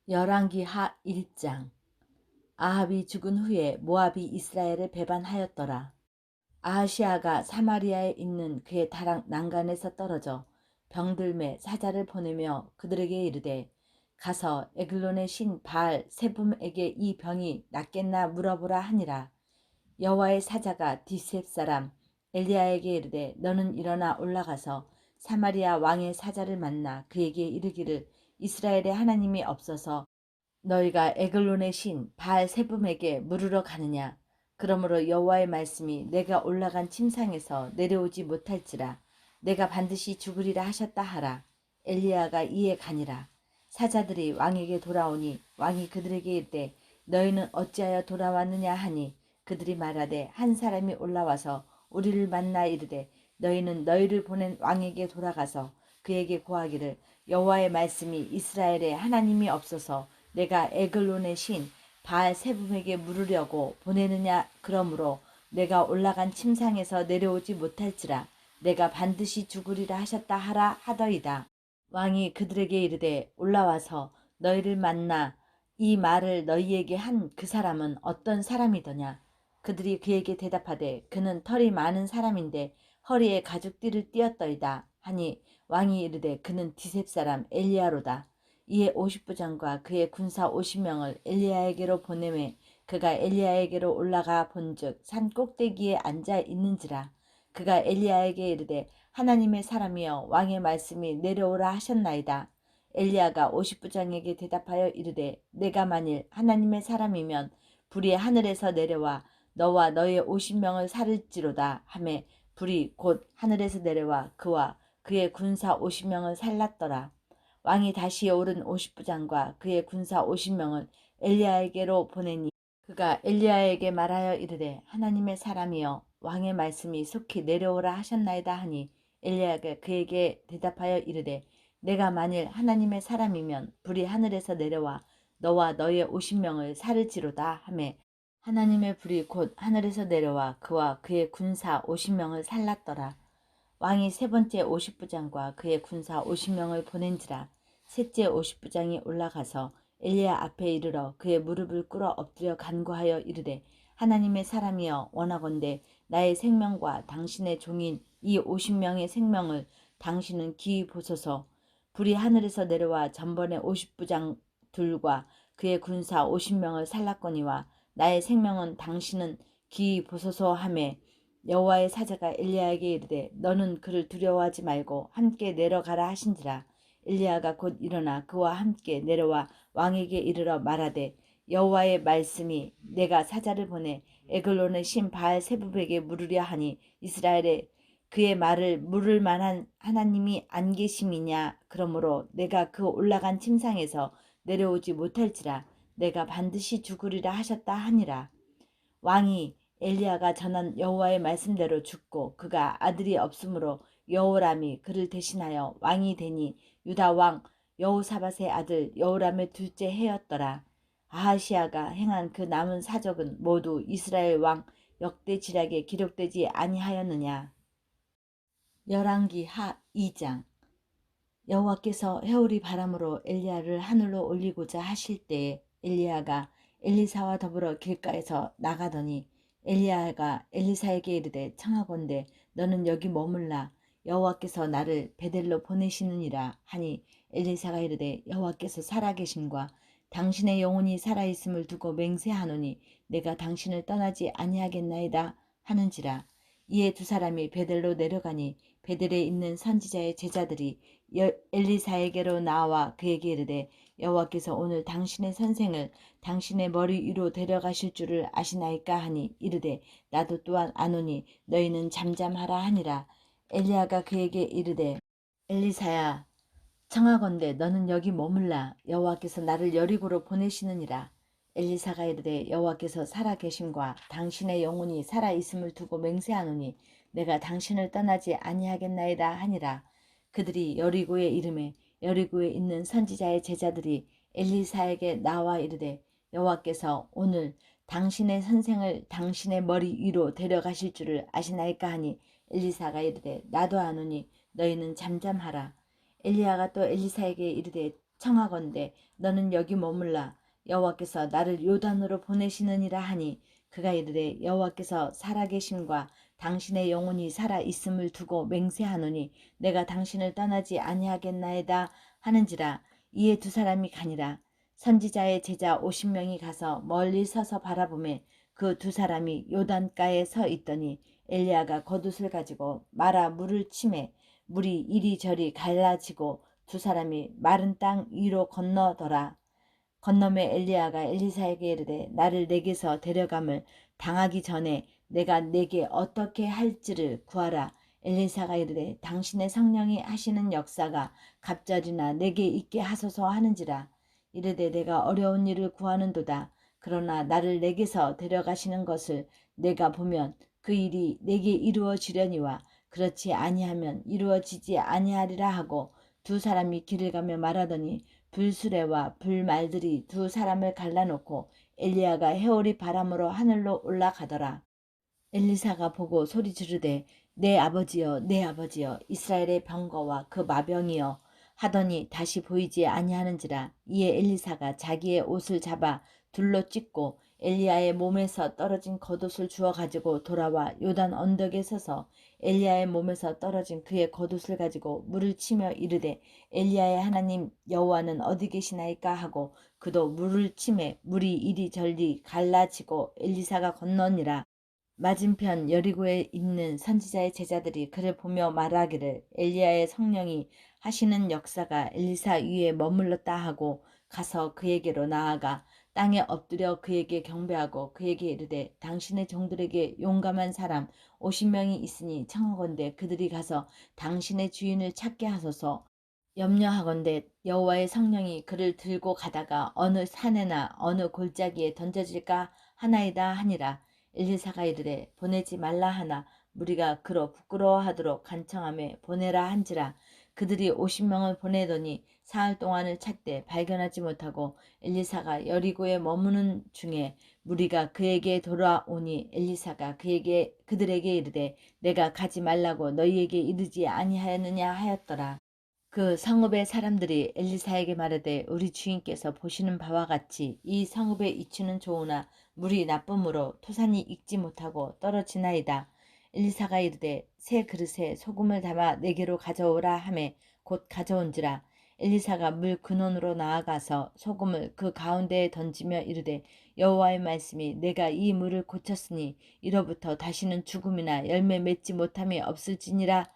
열왕기하 1장. 아합이 죽은 후에 모압이 이스라엘을 배반하였더라. 아하시아가 사마리아에 있는 그의 다락 난간에서 떨어져 병들매 사자를 보내며 그들에게 이르되, 가서 에글론의 신 바알 세붐에게 이 병이 낫겠나 물어보라 하니라. 여호와의 사자가 디셉 사람 엘리야에게 이르되, 너는 일어나 올라가서 사마리아 왕의 사자를 만나 그에게 이르기를, 이스라엘의 하나님이 없어서 너희가 에글론의 신 바알 세붐에게 물으러 가느냐? 그러므로 여호와의 말씀이 내가 올라간 침상에서 내려오지 못할지라 내가 반드시 죽으리라 하셨다 하라. 엘리야가 이에 가니라. 사자들이 왕에게 돌아오니 왕이 그들에게 이르되, 너희는 어찌하여 돌아왔느냐 하니, 그들이 말하되, 한 사람이 올라와서 우리를 만나 이르되, 너희는 너희를 보낸 왕에게 돌아가서 그에게 고하기를, 여호와의 말씀이 이스라엘에 하나님이 없어서 내가 에글론의 신 바알 세붐에게 물으려고 보내느냐? 그러므로 내가 올라간 침상에서 내려오지 못할지라 내가 반드시 죽으리라 하셨다 하라 하더이다. 왕이 그들에게 이르되, 올라와서 너희를 만나 이 말을 너희에게 한 그 사람은 어떤 사람이더냐? 그들이 그에게 대답하되, 그는 털이 많은 사람인데 허리에 가죽띠를 띠었더이다 하니, 왕이 이르되, 그는 디셉 사람 엘리야로다. 이에 50부장과 그의 군사 50명을 엘리야에게로 보내매 그가 엘리야에게로 올라가 본즉 산 꼭대기에 앉아 있는지라. 그가 엘리야에게 이르되, 하나님의 사람이여 왕의 말씀이 내려오라 하셨나이다. 엘리야가 50부장에게 대답하여 이르되, 내가 만일 하나님의 사람이면 불이 하늘에서 내려와 너와 너의 50명을 살을지로다 하매, 불이 곧 하늘에서 내려와 그와 그의 군사 50명을 살랐더라. 왕이 다시 오른 50부장과 그의 군사 50명을 엘리야에게로 보내니 그가 엘리야에게 말하여 이르되, 하나님의 사람이여 왕의 말씀이 속히 내려오라 하셨나이다 하니, 엘리야가 그에게 대답하여 이르되, 내가 만일 하나님의 사람이면 불이 하늘에서 내려와 너와 너의 50명을 살을지로다 하매, 하나님의 불이 곧 하늘에서 내려와 그와 그의 군사 50명을 살랐더라. 왕이 세 번째 50부장과 그의 군사 50명을 보낸지라. 셋째 50부장이 올라가서 엘리야 앞에 이르러 그의 무릎을 꿇어 엎드려 간구하여 이르되, 하나님의 사람이여 원하건대 나의 생명과 당신의 종인 이 50명의 생명을 당신은 기이 보소서. 불이 하늘에서 내려와 전번에 50부장 둘과 그의 군사 50명을 살랐거니와 나의 생명은 당신은 기이 보소서 하매, 여호와의 사자가 엘리야에게 이르되, 너는 그를 두려워하지 말고 함께 내려가라 하신지라. 엘리야가 곧 일어나 그와 함께 내려와 왕에게 이르러 말하되, 여호와의 말씀이 내가 사자를 보내 에글론의 신 바알 세붐에게 물으려 하니, 이스라엘에 그의 말을 물을 만한 하나님이 안 계심이냐? 그러므로 내가 그 올라간 침상에서 내려오지 못할지라 내가 반드시 죽으리라 하셨다 하니라. 왕이 엘리야가 전한 여호와의 말씀대로 죽고 그가 아들이 없으므로 여호람이 그를 대신하여 왕이 되니, 유다 왕 여호사밧의 아들 여호람의 둘째 해였더라. 아하시아가 행한 그 남은 사적은 모두 이스라엘 왕 역대 지략에 기록되지 아니하였느냐? 열왕기하 2장. 여호와께서 해오리 바람으로 엘리야를 하늘로 올리고자 하실 때에 엘리야가 엘리사와 더불어 길가에서 나가더니, 엘리야가 엘리사에게 이르되, 청하건대 너는 여기 머물라. 여호와께서 나를 베델로 보내시느니라 하니, 엘리사가 이르되, 여호와께서 살아계심과 당신의 영혼이 살아있음을 두고 맹세하노니 내가 당신을 떠나지 아니하겠나이다 하는지라. 이에 두 사람이 베델로 내려가니 베델에 있는 선지자의 제자들이 엘리사에게로 나와 그에게 이르되, 여호와께서 오늘 당신의 선생을 당신의 머리 위로 데려가실 줄을 아시나이까 하니, 이르되, 나도 또한 아노니 너희는 잠잠하라 하니라. 엘리야가 그에게 이르되, 엘리사야, 청하건대 너는 여기 머물라. 여호와께서 나를 여리고로 보내시느니라. 엘리사가 이르되, 여호와께서 살아계심과 당신의 영혼이 살아있음을 두고 맹세하노니 내가 당신을 떠나지 아니하겠나이다 하니라. 그들이 여리고에 이르매 여리고에 있는 선지자의 제자들이 엘리사에게 나와 이르되, 여호와께서 오늘 당신의 선생을 당신의 머리 위로 데려가실 줄을 아시나이까 하니, 엘리사가 이르되, 나도 아노니 너희는 잠잠하라. 엘리야가 또 엘리사에게 이르되, 청하건대 너는 여기 머물라. 여호와께서 나를 요단으로 보내시느니라 하니 그가 이르되 여호와께서 살아계심과 당신의 영혼이 살아 있음을 두고 맹세하노니 내가 당신을 떠나지 아니하겠나이다 하는지라. 이에 두 사람이 가니라. 선지자의 제자 50명이 가서 멀리 서서 바라보매 그 두 사람이 요단가에 서 있더니 엘리야가 겉옷을 가지고 말아 물을 치매 물이 이리저리 갈라지고 두 사람이 마른 땅 위로 건너더라. 건너매 엘리야가 엘리사에게 이르되 나를 내게서 데려감을 당하기 전에 내가 내게 어떻게 할지를 구하라. 엘리사가 이르되 당신의 성령이 하시는 역사가 갑절이나 내게 있게 하소서 하는지라. 이르되 내가 어려운 일을 구하는도다. 그러나 나를 내게서 데려가시는 것을 내가 보면 그 일이 내게 이루어지려니와 그렇지 아니하면 이루어지지 아니하리라 하고 두 사람이 길을 가며 말하더니 불수레와 불말들이 두 사람을 갈라놓고 엘리야가 해오리 바람으로 하늘로 올라가더라. 엘리사가 보고 소리 지르되 내 아버지여 내 아버지여 이스라엘의 병거와 그 마병이여 하더니 다시 보이지 아니하는지라. 이에 엘리사가 자기의 옷을 잡아 둘로 찢고 엘리야의 몸에서 떨어진 겉옷을 주워 가지고 돌아와 요단 언덕에 서서 엘리야의 몸에서 떨어진 그의 겉옷을 가지고 물을 치며 이르되 엘리야의 하나님 여호와는 어디 계시나이까 하고 그도 물을 치매 물이 이리저리 갈라지고 엘리사가 건너니라. 맞은편 여리고에 있는 선지자의 제자들이 그를 보며 말하기를 엘리야의 성령이 하시는 역사가 엘리사 위에 머물렀다 하고 가서 그에게로 나아가 땅에 엎드려 그에게 경배하고 그에게 이르되 당신의 종들에게 용감한 사람 50명이 있으니 청하건대 그들이 가서 당신의 주인을 찾게 하소서. 염려하건대 여호와의 성령이 그를 들고 가다가 어느 산에나 어느 골짜기에 던져질까 하나이다 하니라. 엘리사가 이르되 보내지 말라 하나 무리가 그로 부끄러워하도록 간청하며 보내라 한지라. 그들이 50명을 보내더니 사흘 동안을 찾되 발견하지 못하고 엘리사가 여리고에 머무는 중에 무리가 그에게 돌아오니 엘리사가 그들에게 이르되 내가 가지 말라고 너희에게 이르지 아니하였느냐 하였더라. 그 성읍의 사람들이 엘리사에게 말하되 우리 주인께서 보시는 바와 같이 이 성읍의 이추는 좋으나 물이 나쁨으로 토산이 익지 못하고 떨어지나이다. 엘리사가 이르되 새 그릇에 소금을 담아 내게로 가져오라 하매 곧 가져온지라. 엘리사가 물 근원으로 나아가서 소금을 그 가운데에 던지며 이르되 여호와의 말씀이 내가 이 물을 고쳤으니 이로부터 다시는 죽음이나 열매 맺지 못함이 없을지니라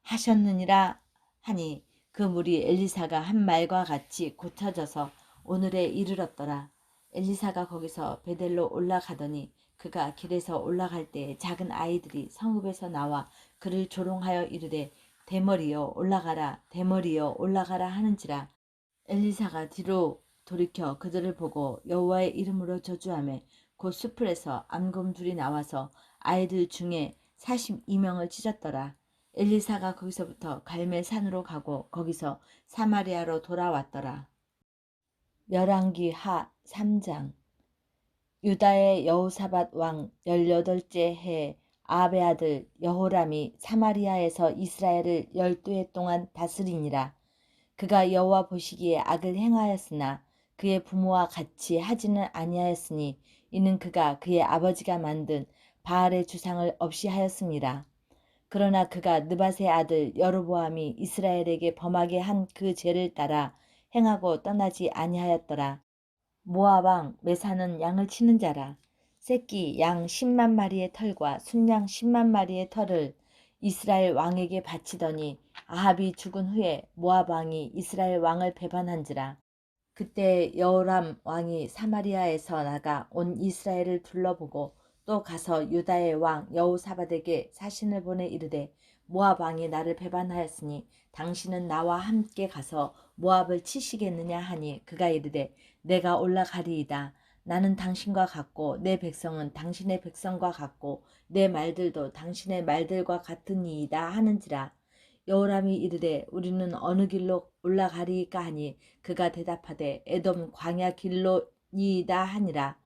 하셨느니라 하니 그 물이 엘리사가 한 말과 같이 고쳐져서 오늘에 이르렀더라. 엘리사가 거기서 베델로 올라가더니 그가 길에서 올라갈 때에 작은 아이들이 성읍에서 나와 그를 조롱하여 이르되 대머리여 올라가라 대머리여 올라가라 하는지라. 엘리사가 뒤로 돌이켜 그들을 보고 여호와의 이름으로 저주하며 곧 수풀에서 암금 둘이 나와서 아이들 중에 42명을 찢었더라. 엘리사가 거기서부터 갈멜산으로 가고 거기서 사마리아로 돌아왔더라. 열왕기 하 3장. 유다의 여호사밧 왕 18째 해 아합의 아들 여호람이 사마리아에서 이스라엘을 12해 동안 다스리니라. 그가 여호와 보시기에 악을 행하였으나 그의 부모와 같이 하지는 아니하였으니 이는 그가 그의 아버지가 만든 바알의 주상을 없이 하였습니다. 그러나 그가 느밧의 아들 여로보암이 이스라엘에게 범하게 한 그 죄를 따라 행하고 떠나지 아니하였더라. 모압 왕 메사는 양을 치는 자라. 새끼 양 10만 마리의 털과 순양 10만 마리의 털을 이스라엘 왕에게 바치더니 아합이 죽은 후에 모압 왕이 이스라엘 왕을 배반한지라. 그때 여호람 왕이 사마리아에서 나가 온 이스라엘을 둘러보고 또 가서 유다의 왕 여호사밧에게 사신을 보내 이르되 모압 왕이 나를 배반하였으니 당신은 나와 함께 가서 모압을 치시겠느냐 하니 그가 이르되 내가 올라가리이다. 나는 당신과 같고 내 백성은 당신의 백성과 같고 내 말들도 당신의 말들과 같으니이다 하는지라. 여호람이 이르되 우리는 어느 길로 올라가리이까 하니 그가 대답하되 에돔 광야 길로니이다 하니라.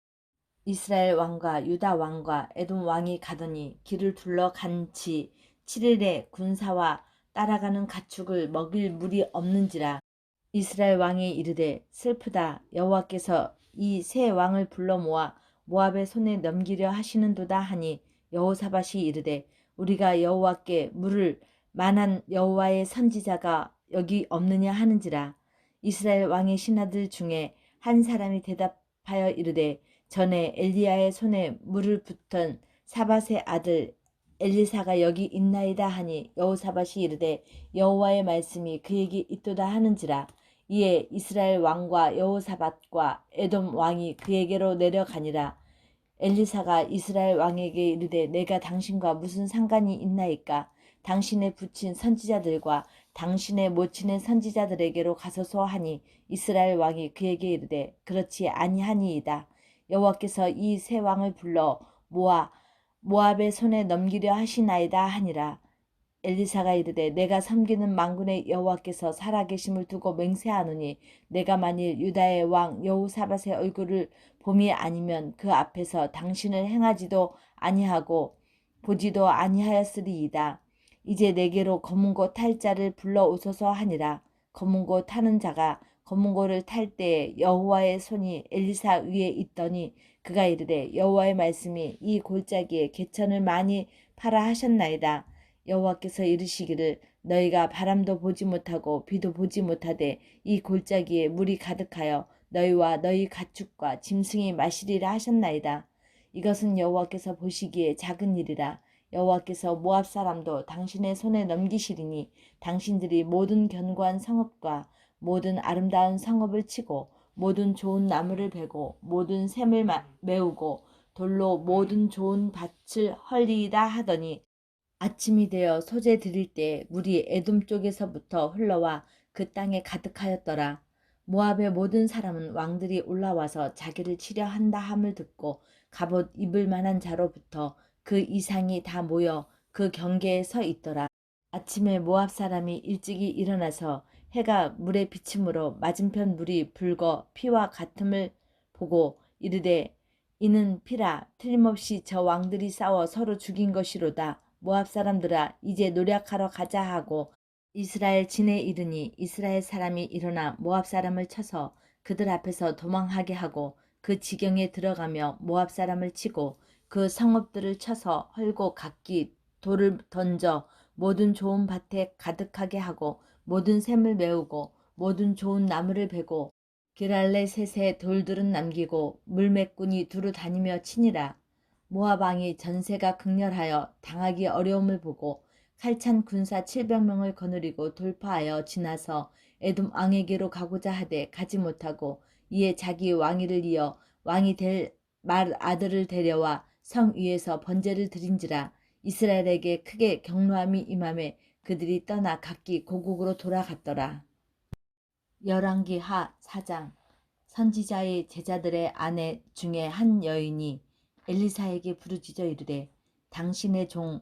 이스라엘 왕과 유다 왕과 에돔 왕이 가더니 길을 둘러 간지 7일에 군사와 따라가는 가축을 먹일 물이 없는지라. 이스라엘 왕이 이르되 슬프다. 여호와께서 이 세 왕을 불러 모아 모압의 손에 넘기려 하시는도다 하니 여호사밧이 이르되 우리가 여호와께 물을 만한 여호와의 선지자가 여기 없느냐 하는지라. 이스라엘 왕의 신하들 중에 한 사람이 대답하여 이르되 전에 엘리야의 손에 물을 붓던 사밧의 아들 엘리사가 여기 있나이다 하니 여호사밧이 이르되 여호와의 말씀이 그에게 있도다 하는지라. 이에 이스라엘 왕과 여호사밧과 에돔 왕이 그에게로 내려가니라. 엘리사가 이스라엘 왕에게 이르되 내가 당신과 무슨 상관이 있나이까? 당신의 부친 선지자들과 당신의 모친의 선지자들에게로 가소서 하니 이스라엘 왕이 그에게 이르되 그렇지 아니하니이다. 여호와께서 이 세 왕을 불러 모압의 손에 넘기려 하시나이다 하니라. 엘리사가 이르되 내가 섬기는 만군의 여호와께서 살아계심을 두고 맹세하노니 내가 만일 유다의 왕 여호사밧의 얼굴을 봄이 아니면 그 앞에서 당신을 행하지도 아니하고 보지도 아니하였으리이다. 이제 내게로 검은고 탈 자를 불러오소서 하니라. 검은고 타는 자가 검은고를 탈 때에 여호와의 손이 엘리사 위에 있더니 그가 이르되 여호와의 말씀이 이 골짜기에 개천을 많이 팔아 하셨나이다. 여호와께서 이르시기를 너희가 바람도 보지 못하고 비도 보지 못하되 이 골짜기에 물이 가득하여 너희와 너희 가축과 짐승이 마시리라 하셨나이다. 이것은 여호와께서 보시기에 작은 일이라. 여호와께서 모압 사람도 당신의 손에 넘기시리니 당신들이 모든 견고한 성읍과 모든 아름다운 성읍을 치고 모든 좋은 나무를 베고 모든 샘을 메우고 돌로 모든 좋은 밭을 헐리이다 하더니 아침이 되어 소재 드릴 때 물이 에돔 쪽에서부터 흘러와 그 땅에 가득하였더라. 모압의 모든 사람은 왕들이 올라와서 자기를 치려 한다 함을 듣고 갑옷 입을 만한 자로부터 그 이상이 다 모여 그 경계에 서 있더라. 아침에 모압 사람이 일찍이 일어나서 해가 물에 비침으로 맞은편 물이 붉어 피와 같음을 보고 이르되 이는 피라. 틀림없이 저 왕들이 싸워 서로 죽인 것이로다. 모압 사람들아 이제 노력하러 가자 하고 이스라엘 진에 이르니 이스라엘 사람이 일어나 모압 사람을 쳐서 그들 앞에서 도망하게 하고 그 지경에 들어가며 모압 사람을 치고 그 성읍들을 쳐서 헐고 각기 돌을 던져 모든 좋은 밭에 가득하게 하고 모든 샘을 메우고 모든 좋은 나무를 베고 기랄레셋의 돌들은 남기고 물매꾼이 두루 다니며 치니라. 모압 왕이 전세가 극렬하여 당하기 어려움을 보고 칼찬 군사 700명을 거느리고 돌파하여 지나서 에돔 왕에게로 가고자 하되 가지 못하고 이에 자기 왕위를 이어 왕이 될 말 아들을 데려와 성 위에서 번제를 드린지라. 이스라엘에게 크게 경노함이 임함에 그들이 떠나 각기 고국으로 돌아갔더라. 열왕기 하 4장. 선지자의 제자들의 아내 중에 한 여인이 엘리사에게 부르짖어 이르되 당신의 종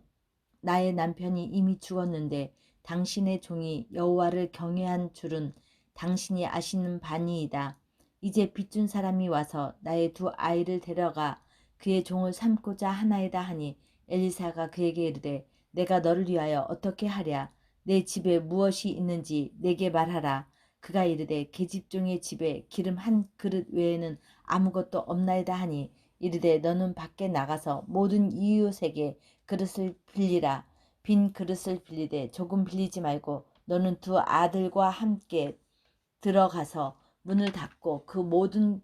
나의 남편이 이미 죽었는데 당신의 종이 여호와를 경외한 줄은 당신이 아시는 바니이다. 이제 빚준 사람이 와서 나의 두 아이를 데려가 그의 종을 삼고자 하나이다 하니 엘리사가 그에게 이르되 내가 너를 위하여 어떻게 하랴. 내 집에 무엇이 있는지 내게 말하라. 그가 이르되 계집종의 집에 기름 한 그릇 외에는 아무것도 없나이다 하니 이르되 너는 밖에 나가서 모든 이웃에게 그릇을 빌리라. 빈 그릇을 빌리되 조금 빌리지 말고 너는 두 아들과 함께 들어가서 문을 닫고 그 모든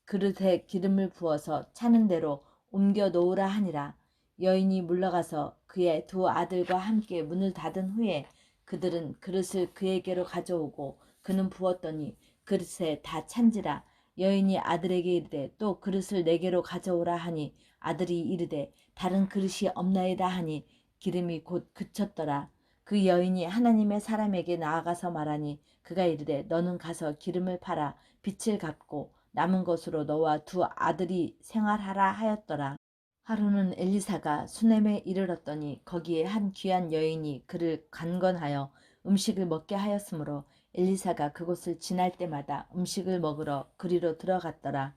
그릇에 기름을 부어서 차는 대로 옮겨 놓으라 하니라. 여인이 물러가서 그의 두 아들과 함께 문을 닫은 후에 그들은 그릇을 그에게로 가져오고 그는 부었더니 그릇에 다 찬지라. 여인이 아들에게 이르되 또 그릇을 내게로 가져오라 하니 아들이 이르되 다른 그릇이 없나이다 하니 기름이 곧 그쳤더라. 그 여인이 하나님의 사람에게 나아가서 말하니 그가 이르되 너는 가서 기름을 팔아 빚을 갚고 남은 것으로 너와 두 아들이 생활하라 하였더라. 하루는 엘리사가 수넴에 이르렀더니 거기에 한 귀한 여인이 그를 간건하여 음식을 먹게 하였으므로 엘리사가 그곳을 지날 때마다 음식을 먹으러 그리로 들어갔더라.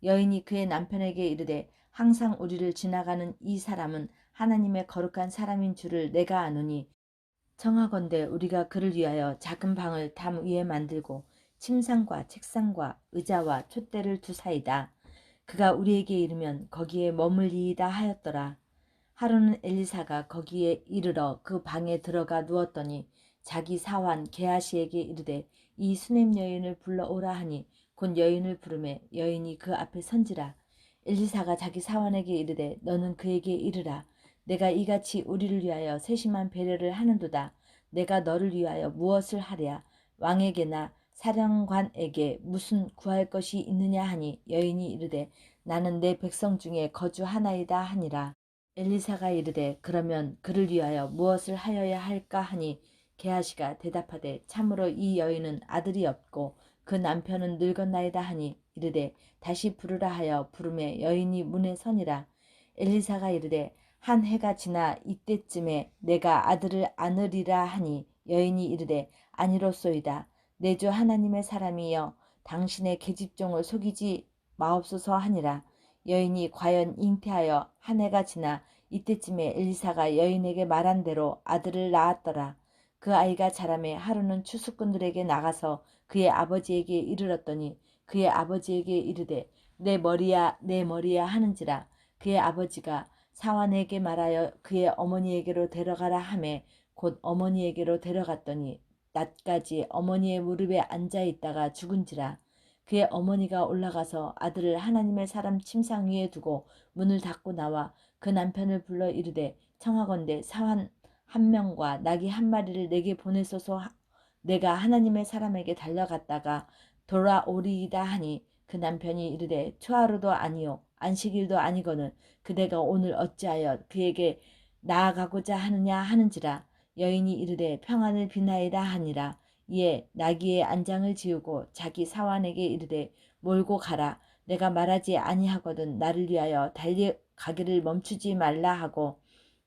여인이 그의 남편에게 이르되 항상 우리를 지나가는 이 사람은 하나님의 거룩한 사람인 줄을 내가 아노니 청하건대 우리가 그를 위하여 작은 방을 담 위에 만들고 침상과 책상과 의자와 촛대를 두사이다. 그가 우리에게 이르면 거기에 머물리이다 하였더라. 하루는 엘리사가 거기에 이르러 그 방에 들어가 누웠더니 자기 사환 게하시에게 이르되 이 수냄 여인을 불러오라 하니 곧 여인을 부르매 여인이 그 앞에 선지라. 엘리사가 자기 사환에게 이르되 너는 그에게 이르라. 내가 이같이 우리를 위하여 세심한 배려를 하는도다. 내가 너를 위하여 무엇을 하랴. 왕에게나 사령관에게 무슨 구할 것이 있느냐 하니 여인이 이르되 나는 내 백성 중에 거주하나이다 하니라. 엘리사가 이르되 그러면 그를 위하여 무엇을 하여야 할까 하니 게하시가 대답하되 참으로 이 여인은 아들이 없고 그 남편은 늙었나이다 하니 이르되 다시 부르라 하여 부르매 여인이 문에 서니라. 엘리사가 이르되 한 해가 지나 이때쯤에 내가 아들을 안으리라 하니 여인이 이르되 아니로소이다. 내 주 하나님의 사람이여 당신의 계집종을 속이지 마옵소서 하니라. 여인이 과연 잉태하여 한 해가 지나 이때쯤에 엘리사가 여인에게 말한 대로 아들을 낳았더라. 그 아이가 자라매 하루는 추수꾼들에게 나가서 그의 아버지에게 이르렀더니 그의 아버지에게 이르되 내 머리야 내 머리야 하는지라. 그의 아버지가 사환에게 말하여 그의 어머니에게로 데려가라 하매 곧 어머니에게로 데려갔더니 낮까지 어머니의 무릎에 앉아 있다가 죽은지라. 그의 어머니가 올라가서 아들을 하나님의 사람 침상 위에 두고 문을 닫고 나와 그 남편을 불러 이르되 청하건대 사환 한 명과 나귀 한 마리를 내게 보내소서. 내가 하나님의 사람에게 달려갔다가 돌아오리이다 하니 그 남편이 이르되 초하루도 아니요 안식일도 아니거늘 그대가 오늘 어찌하여 그에게 나아가고자 하느냐 하는지라. 여인이 이르되 평안을 비나이다 하니라. 이에 나귀의 안장을 지우고 자기 사환에게 이르되 몰고 가라. 내가 말하지 아니하거든 나를 위하여 달려가기를 멈추지 말라 하고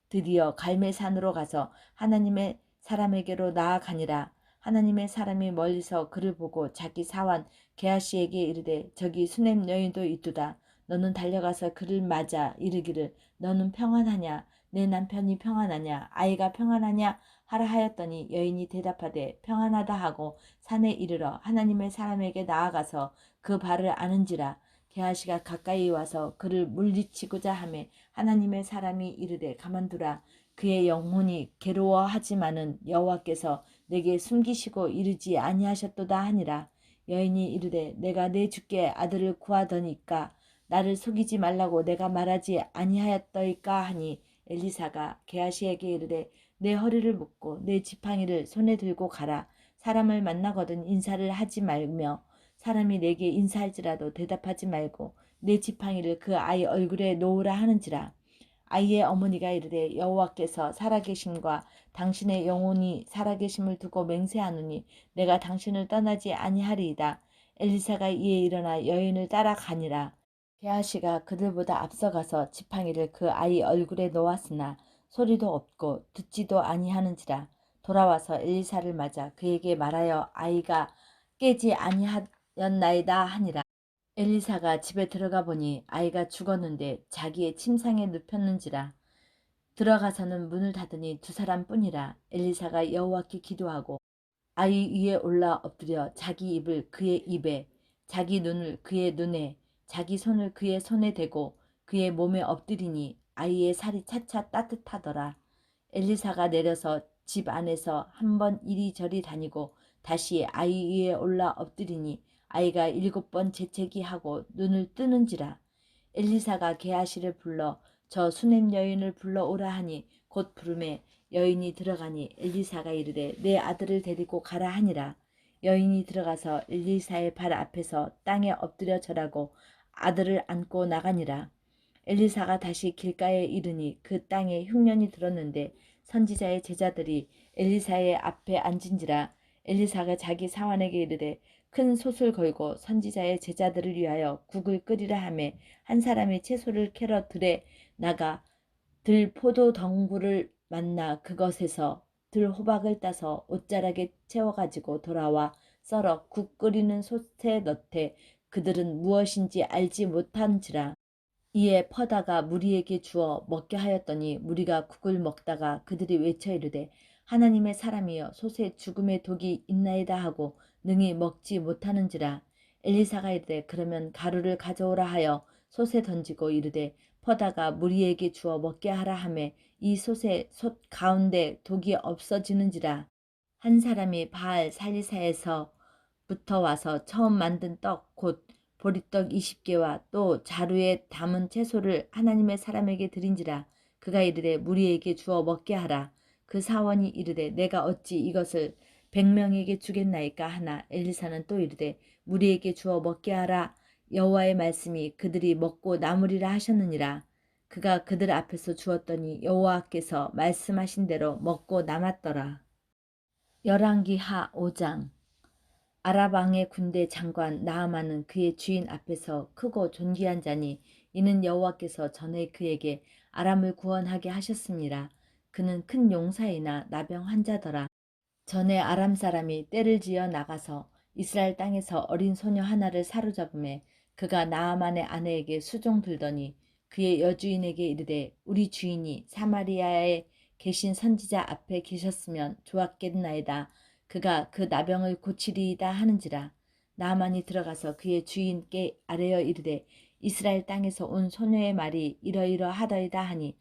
드디어 갈매산으로 가서 하나님의 사람에게로 나아가니라. 하나님의 사람이 멀리서 그를 보고 자기 사환 게하시에게 이르되 저기 수냄 여인도 있도다. 너는 달려가서 그를 맞아 이르기를 너는 평안하냐 내 남편이 평안하냐 아이가 평안하냐 하라 하였더니 여인이 대답하되 평안하다 하고 산에 이르러 하나님의 사람에게 나아가서 그 발을 아는지라. 게하시가 가까이 와서 그를 물리치고자 하매 하나님의 사람이 이르되 가만두라. 그의 영혼이 괴로워하지만은 여호와께서 내게 숨기시고 이르지 아니하셨도다 하니라. 여인이 이르되 내가 내 주께 아들을 구하더니까 나를 속이지 말라고 내가 말하지 아니하였더이까 하니 엘리사가 게하시에게 이르되 내 허리를 묶고 내 지팡이를 손에 들고 가라. 사람을 만나거든 인사를 하지 말며 사람이 내게 인사할지라도 대답하지 말고 내 지팡이를 그 아이 얼굴에 놓으라 하는지라. 아이의 어머니가 이르되 여호와께서 살아계심과 당신의 영혼이 살아계심을 두고 맹세하노니 내가 당신을 떠나지 아니하리이다. 엘리사가 이에 일어나 여인을 따라가니라. 게하시가 그들보다 앞서가서 지팡이를 그 아이 얼굴에 놓았으나 소리도 없고 듣지도 아니하는지라. 돌아와서 엘리사를 맞아 그에게 말하여 아이가 깨지 아니하였나이다 하니라. 엘리사가 집에 들어가 보니 아이가 죽었는데 자기의 침상에 눕혔는지라. 들어가서는 문을 닫으니 두 사람뿐이라. 엘리사가 여호와께 기도하고 아이 위에 올라 엎드려 자기 입을 그의 입에 자기 눈을 그의 눈에 자기 손을 그의 손에 대고 그의 몸에 엎드리니 아이의 살이 차차 따뜻하더라. 엘리사가 내려서 집 안에서 한번 이리저리 다니고 다시 아이 위에 올라 엎드리니 아이가 7번 재채기 하고 눈을 뜨는지라. 엘리사가 게하시를 불러 저 수냄 여인을 불러오라 하니 곧 부르매 여인이 들어가니 엘리사가 이르되 내 아들을 데리고 가라 하니라. 여인이 들어가서 엘리사의 발 앞에서 땅에 엎드려 절하고 아들을 안고 나가니라. 엘리사가 다시 길가에 이르니 그 땅에 흉년이 들었는데 선지자의 제자들이 엘리사의 앞에 앉은지라. 엘리사가 자기 사환에게 이르되 큰 솥을 걸고 선지자의 제자들을 위하여 국을 끓이라 하매 한 사람이 채소를 캐러 들에 나가 들 포도 덩굴을 만나 그것에서 들 호박을 따서 옷자락에 채워가지고 돌아와 썰어 국 끓이는 솥에 넣되 그들은 무엇인지 알지 못한지라. 이에 퍼다가 무리에게 주어 먹게 하였더니 무리가 국을 먹다가 그들이 외쳐 이르되 하나님의 사람이여 솥에 죽음의 독이 있나이다 하고 능히 먹지 못하는지라. 엘리사가 이르되 그러면 가루를 가져오라 하여 솥에 던지고 이르되 퍼다가 무리에게 주어 먹게 하라 하매 이 솥의 솥 가운데 독이 없어지는지라. 한 사람이 바알 살리사에서부터 와서 처음 만든 떡 곧 보리떡 20개와 또 자루에 담은 채소를 하나님의 사람에게 드린지라. 그가 이르되 무리에게 주어 먹게 하라. 그 사원이 이르되 내가 어찌 이것을 100명에게 주겠나이까 하나. 엘리사는 또 이르되 무리에게 주어 먹게 하라. 여호와의 말씀이 그들이 먹고 남으리라 하셨느니라. 그가 그들 앞에서 주었더니 여호와께서 말씀하신 대로 먹고 남았더라. 열왕기하 5장. 아랍 왕의 군대 장관 나아만은 그의 주인 앞에서 크고 존귀한 자니 이는 여호와께서 전에 그에게 아람을 구원하게 하셨습니다. 그는 큰 용사이나 나병 환자더라. 전에 아람 사람이 떼를 지어 나가서 이스라엘 땅에서 어린 소녀 하나를 사로잡음에 그가 나아만의 아내에게 수종 들더니 그의 여주인에게 이르되 우리 주인이 사마리아에 계신 선지자 앞에 계셨으면 좋았겠나이다. 그가 그 나병을 고치리이다 하는지라. 나아만이 들어가서 그의 주인께 아뢰어 이르되 이스라엘 땅에서 온 소녀의 말이 이러이러하더이다 하니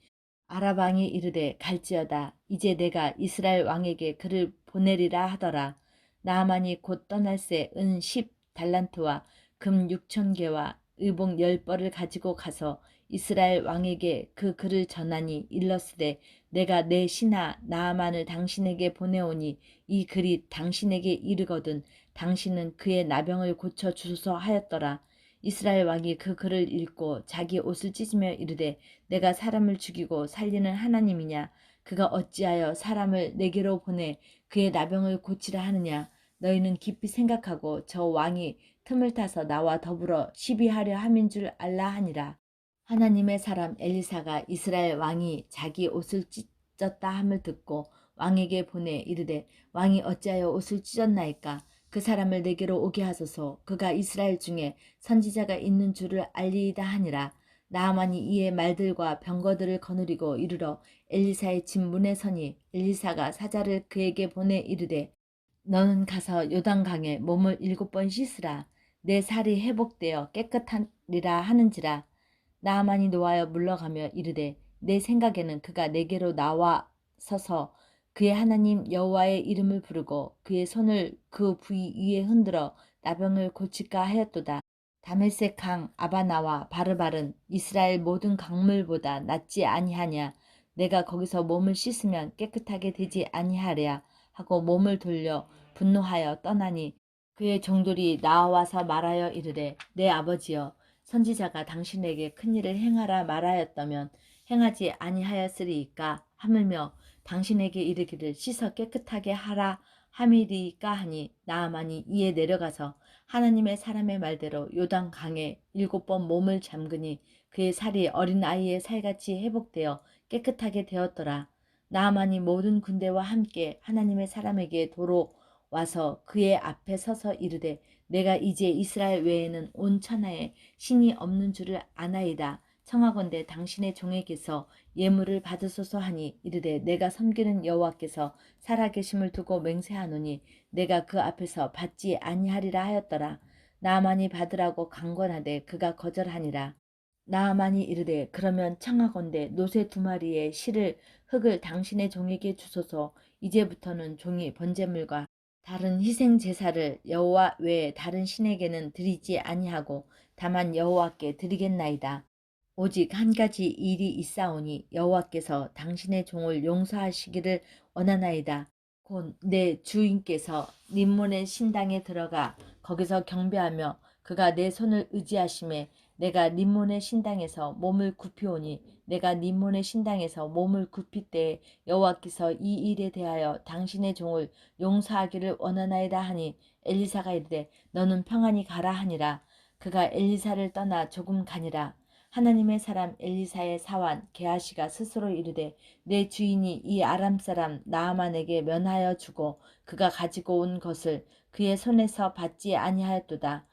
아랍 왕이 이르되 갈지어다. 이제 내가 이스라엘 왕에게 그를 보내리라 하더라. 나아만이 곧 떠날새 은 10달란트와 금 6,000개와 의복 10벌을 가지고 가서 이스라엘 왕에게 그 글을 전하니 일렀으되 내가 내 신하 나아만을 당신에게 보내오니 이 글이 당신에게 이르거든 당신은 그의 나병을 고쳐 주소서 하였더라. 이스라엘 왕이 그 글을 읽고 자기 옷을 찢으며 이르되 내가 사람을 죽이고 살리는 하나님이냐. 그가 어찌하여 사람을 내게로 보내 그의 나병을 고치라 하느냐. 너희는 깊이 생각하고 저 왕이 틈을 타서 나와 더불어 시비하려 함인 줄 알라 하니라. 하나님의 사람 엘리사가 이스라엘 왕이 자기 옷을 찢었다 함을 듣고 왕에게 보내 이르되 왕이 어찌하여 옷을 찢었나이까. 그 사람을 내게로 오게 하소서. 그가 이스라엘 중에 선지자가 있는 줄을 알리이다 하니라. 나아만이 이에 말들과 병거들을 거느리고 이르러 엘리사의 집 문에 서니 엘리사가 사자를 그에게 보내 이르되 너는 가서 요단강에 몸을 7번 씻으라. 내 살이 회복되어 깨끗하리라 하는지라. 나아만이 노하여 물러가며 이르되 내 생각에는 그가 내게로 나와 서서 그의 하나님 여호와의 이름을 부르고 그의 손을 그 부위 위에 흔들어 나병을 고칠까 하였도다. 다메섹 강 아바나와 바르발은 이스라엘 모든 강물보다 낫지 아니하냐. 내가 거기서 몸을 씻으면 깨끗하게 되지 아니하랴 하고 몸을 돌려 분노하여 떠나니 그의 종들이 나와서 말하여 이르되 내 아버지여 선지자가 당신에게 큰일을 행하라 말하였다면 행하지 아니하였으리이까 하물며 당신에게 이르기를 씻어 깨끗하게 하라 함이리이까 하니 나아만이 이에 내려가서 하나님의 사람의 말대로 요단 강에 7번 몸을 잠그니 그의 살이 어린아이의 살같이 회복되어 깨끗하게 되었더라. 나아만이 모든 군대와 함께 하나님의 사람에게 도로 와서 그의 앞에 서서 이르되 내가 이제 이스라엘 외에는 온 천하에 신이 없는 줄을 아나이다. 청하건대 당신의 종에게서 예물을 받으소서 하니 이르되 내가 섬기는 여호와께서 살아계심을 두고 맹세하노니 내가 그 앞에서 받지 아니하리라 하였더라. 나아만이 받으라고 강권하되 그가 거절하니라. 나아만이 이르되 그러면 청하건대 노새 2마리의 실을 흙을 당신의 종에게 주소서. 이제부터는 종이 번제물과 다른 희생 제사를 여호와 외에 다른 신에게는 드리지 아니하고 다만 여호와께 드리겠나이다. 오직 한 가지 일이 있사오니 여호와께서 당신의 종을 용서하시기를 원하나이다. 곧 내 주인께서 림몬의 신당에 들어가 거기서 경배하며 그가 내 손을 의지하심에 내가 림몬의 신당에서 몸을 굽히오니 내가 림몬의 신당에서 몸을 굽힐 때에 여호와께서 이 일에 대하여 당신의 종을 용서하기를 원하나이다 하니 엘리사가 이르되 너는 평안히 가라 하니라. 그가 엘리사를 떠나 조금 가니라. 하나님의 사람 엘리사의 사환 게하시가 스스로 이르되 내 주인이 이 아람 사람 나아만에게 면하여 주고 그가 가지고 온 것을 그의 손에서 받지 아니하였도다.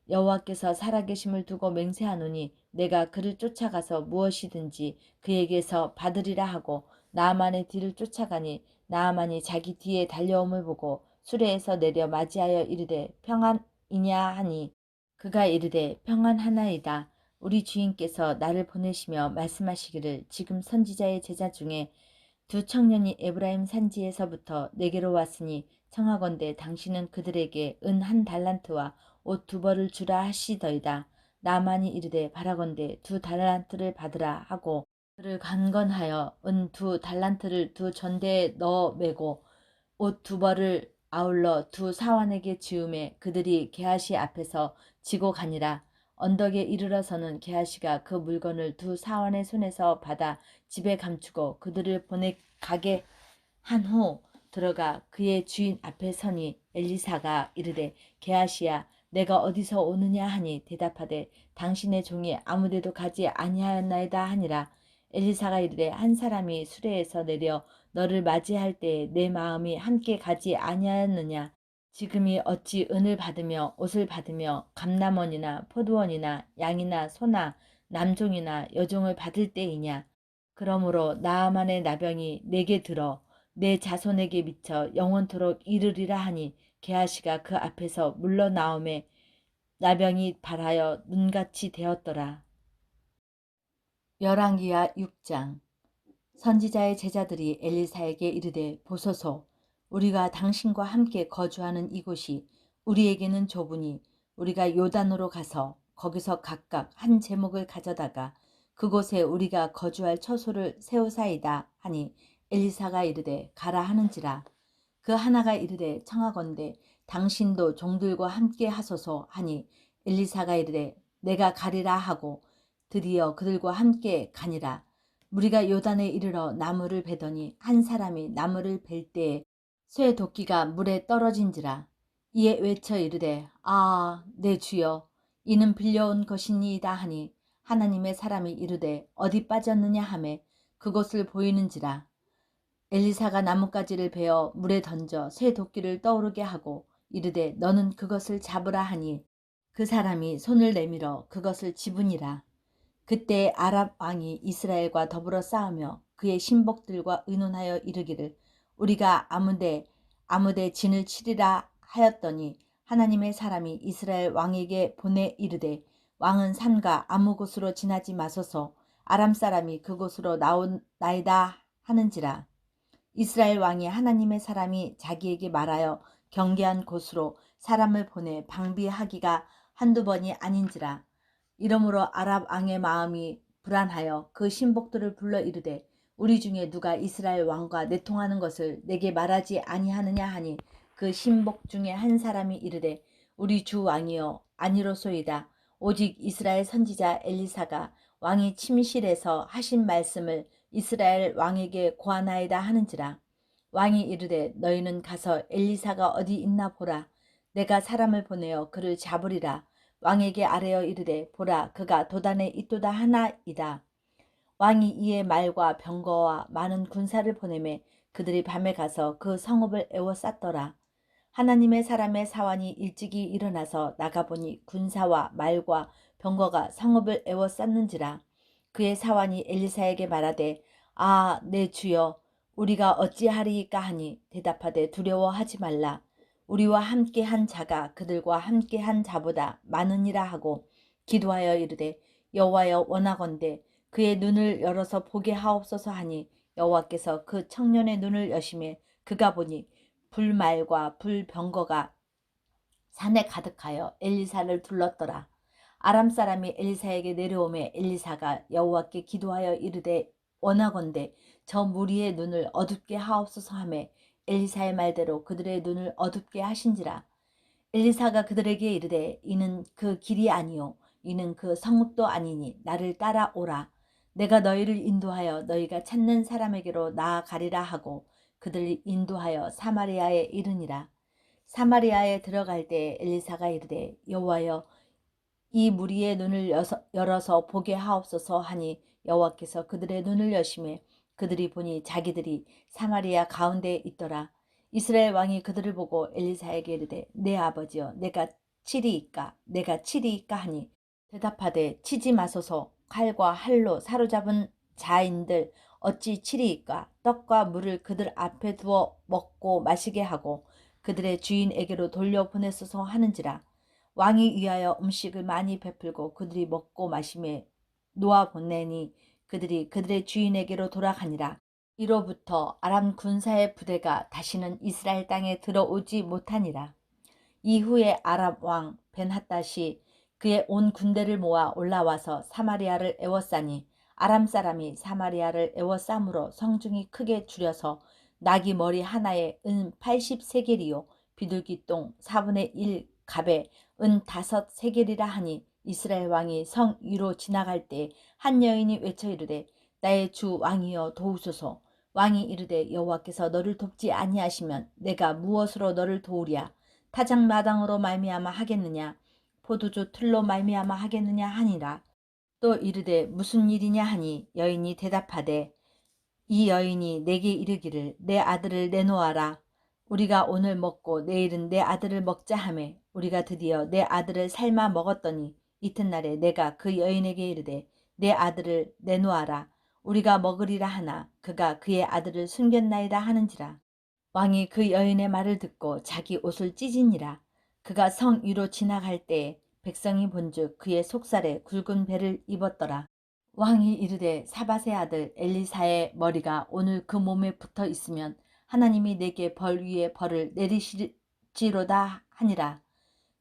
여호와께서 살아계심을 두고 맹세하노니 내가 그를 쫓아가서 무엇이든지 그에게서 받으리라 하고 나아만의 뒤를 쫓아가니 나아만이 자기 뒤에 달려옴을 보고 수레에서 내려 맞이하여 이르되 평안이냐 하니 그가 이르되 평안하나이다. 우리 주인께서 나를 보내시며 말씀하시기를 지금 선지자의 제자 중에 두 청년이 에브라임 산지에서부터 내게로 왔으니 청하건대 당신은 그들에게 은 한 달란트와 옷 두 벌을 주라 하시더이다. 나만이 이르되 바라건대 두 달란트를 받으라 하고 그를 간건하여 은 두 달란트를 두 전대에 넣어 매고 옷 두 벌을 아울러 두 사환에게 지우매 그들이 게하시 앞에서 지고 가니라. 언덕에 이르러서는 게하시가 그 물건을 두 사환의 손에서 받아 집에 감추고 그들을 보내 가게 한 후 들어가 그의 주인 앞에 서니 엘리사가 이르되 게하시야 내가 어디서 오느냐 하니 대답하되 당신의 종이 아무데도 가지 아니하였나이다 하니라. 엘리사가 이르되 한 사람이 수레에서 내려 너를 맞이할 때에 내 마음이 함께 가지 아니하였느냐. 지금이 어찌 은을 받으며 옷을 받으며 감남원이나 포도원이나 양이나 소나 남종이나 여종을 받을 때이냐. 그러므로 나아만의 나병이 내게 들어 내 자손에게 미쳐 영원토록 이르리라 하니 게하시가 그 앞에서 물러나오매 나병이 발하여 눈같이 되었더라. 열왕기하 6장. 선지자의 제자들이 엘리사에게 이르되 보소서 우리가 당신과 함께 거주하는 이곳이 우리에게는 좁으니 우리가 요단으로 가서 거기서 각각 한 제목을 가져다가 그곳에 우리가 거주할 처소를 세우사이다 하니 엘리사가 이르되 가라 하는지라. 그 하나가 이르되 청하건대 당신도 종들과 함께 하소서 하니 엘리사가 이르되 내가 가리라 하고 드디어 그들과 함께 가니라. 무리가 요단에 이르러 나무를 베더니 한 사람이 나무를 벨 때에 쇠 도끼가 물에 떨어진지라. 이에 외쳐 이르되 내 주여 이는 빌려온 것이니이다 하니 하나님의 사람이 이르되 어디 빠졌느냐 하매 그곳을 보이는지라. 엘리사가 나뭇가지를 베어 물에 던져 쇠 도끼를 떠오르게 하고 이르되 너는 그것을 잡으라 하니 그 사람이 손을 내밀어 그것을 집으니라. 그때 아랍 왕이 이스라엘과 더불어 싸우며 그의 신복들과 의논하여 이르기를 우리가 아무데 진을 치리라 하였더니 하나님의 사람이 이스라엘 왕에게 보내 이르되 왕은 삼가 아무 곳으로 지나지 마소서 아람 사람이 그곳으로 나오나이다 하는지라. 이스라엘 왕이 하나님의 사람이 자기에게 말하여 경계한 곳으로 사람을 보내 방비하기가 한두 번이 아닌지라. 이러므로 아랍 왕의 마음이 불안하여 그 신복들을 불러 이르되 우리 중에 누가 이스라엘 왕과 내통하는 것을 내게 말하지 아니하느냐 하니 그 신복 중에 한 사람이 이르되 우리 주 왕이여 아니로소이다. 오직 이스라엘 선지자 엘리사가 왕이 침실에서 하신 말씀을 이스라엘 왕에게 고하나이다 하는지라. 왕이 이르되 너희는 가서 엘리사가 어디 있나 보라. 내가 사람을 보내어 그를 잡으리라. 왕에게 아뢰어 이르되 보라 그가 도단에 있도다 하나이다. 왕이 이에 말과 병거와 많은 군사를 보내매 그들이 밤에 가서 그 성읍을 에워쌌더라. 하나님의 사람의 사환이 일찍이 일어나서 나가보니 군사와 말과 병거가 성읍을 에워쌌는지라. 그의 사환이 엘리사에게 말하되 내 주여 우리가 어찌하리이까 하니 대답하되 두려워하지 말라. 우리와 함께한 자가 그들과 함께한 자보다 많으니라 하고 기도하여 이르되 여호와여 원하건대 그의 눈을 열어서 보게 하옵소서 하니 여호와께서 그 청년의 눈을 여시매 그가 보니 불말과 불병거가 산에 가득하여 엘리사를 둘렀더라. 아람 사람이 엘리사에게 내려오매 엘리사가 여호와께 기도하여 이르되 원하건대 저 무리의 눈을 어둡게 하옵소서 하매 엘리사의 말대로 그들의 눈을 어둡게 하신지라. 엘리사가 그들에게 이르되 이는 그 길이 아니요 이는 그 성읍도 아니니 나를 따라오라. 내가 너희를 인도하여 너희가 찾는 사람에게로 나아가리라 하고 그들을 인도하여 사마리아에 이르니라. 사마리아에 들어갈 때 엘리사가 이르되 여호와여 이 무리의 눈을 열어서 보게 하옵소서 하니 여호와께서 그들의 눈을 여시매 그들이 보니 자기들이 사마리아 가운데에 있더라. 이스라엘 왕이 그들을 보고 엘리사에게 이르되 내 아버지여 내가 치리이까 하니 대답하되 치지 마소서 칼과 할로 사로잡은 자인들 어찌 치리이까? 떡과 물을 그들 앞에 두어 먹고 마시게 하고 그들의 주인에게로 돌려보냈소서 하는지라. 왕이 위하여 음식을 많이 베풀고 그들이 먹고 마심에 놓아 보내니 그들이 그들의 주인에게로 돌아가니라. 이로부터 아람 군사의 부대가 다시는 이스라엘 땅에 들어오지 못하니라. 이후에 아람 왕 벤하닷이 그의 온 군대를 모아 올라와서 사마리아를 에워싸니 아람 사람이 사마리아를 에워싸므로 성중이 크게 줄여서 나귀 머리 하나에 은 80세겔이요 비둘기 똥 4분의 1 갑에 은 5세겔이라 하니 이스라엘 왕이 성 위로 지나갈 때 한 여인이 외쳐 이르되 나의 주 왕이여 도우소서. 왕이 이르되 여호와께서 너를 돕지 아니하시면 내가 무엇으로 너를 도우랴. 타작마당으로 말미암아 하겠느냐 포도주 틀로 말미암아 하겠느냐 하니라. 또 이르되 무슨 일이냐 하니 여인이 대답하되 이 여인이 내게 이르기를 내 아들을 내놓아라. 우리가 오늘 먹고 내일은 내 아들을 먹자 하매 우리가 드디어 내 아들을 삶아 먹었더니 이튿날에 내가 그 여인에게 이르되 내 아들을 내놓아라. 우리가 먹으리라 하나 그가 그의 아들을 숨겼나이다 하는지라. 왕이 그 여인의 말을 듣고 자기 옷을 찢으니라. 그가 성 위로 지나갈 때에 백성이 본즉 그의 속살에 굵은 배를 입었더라. 왕이 이르되 사밧의 아들 엘리사의 머리가 오늘 그 몸에 붙어 있으면 하나님이 내게 벌 위에 벌을 내리실지로다 하니라.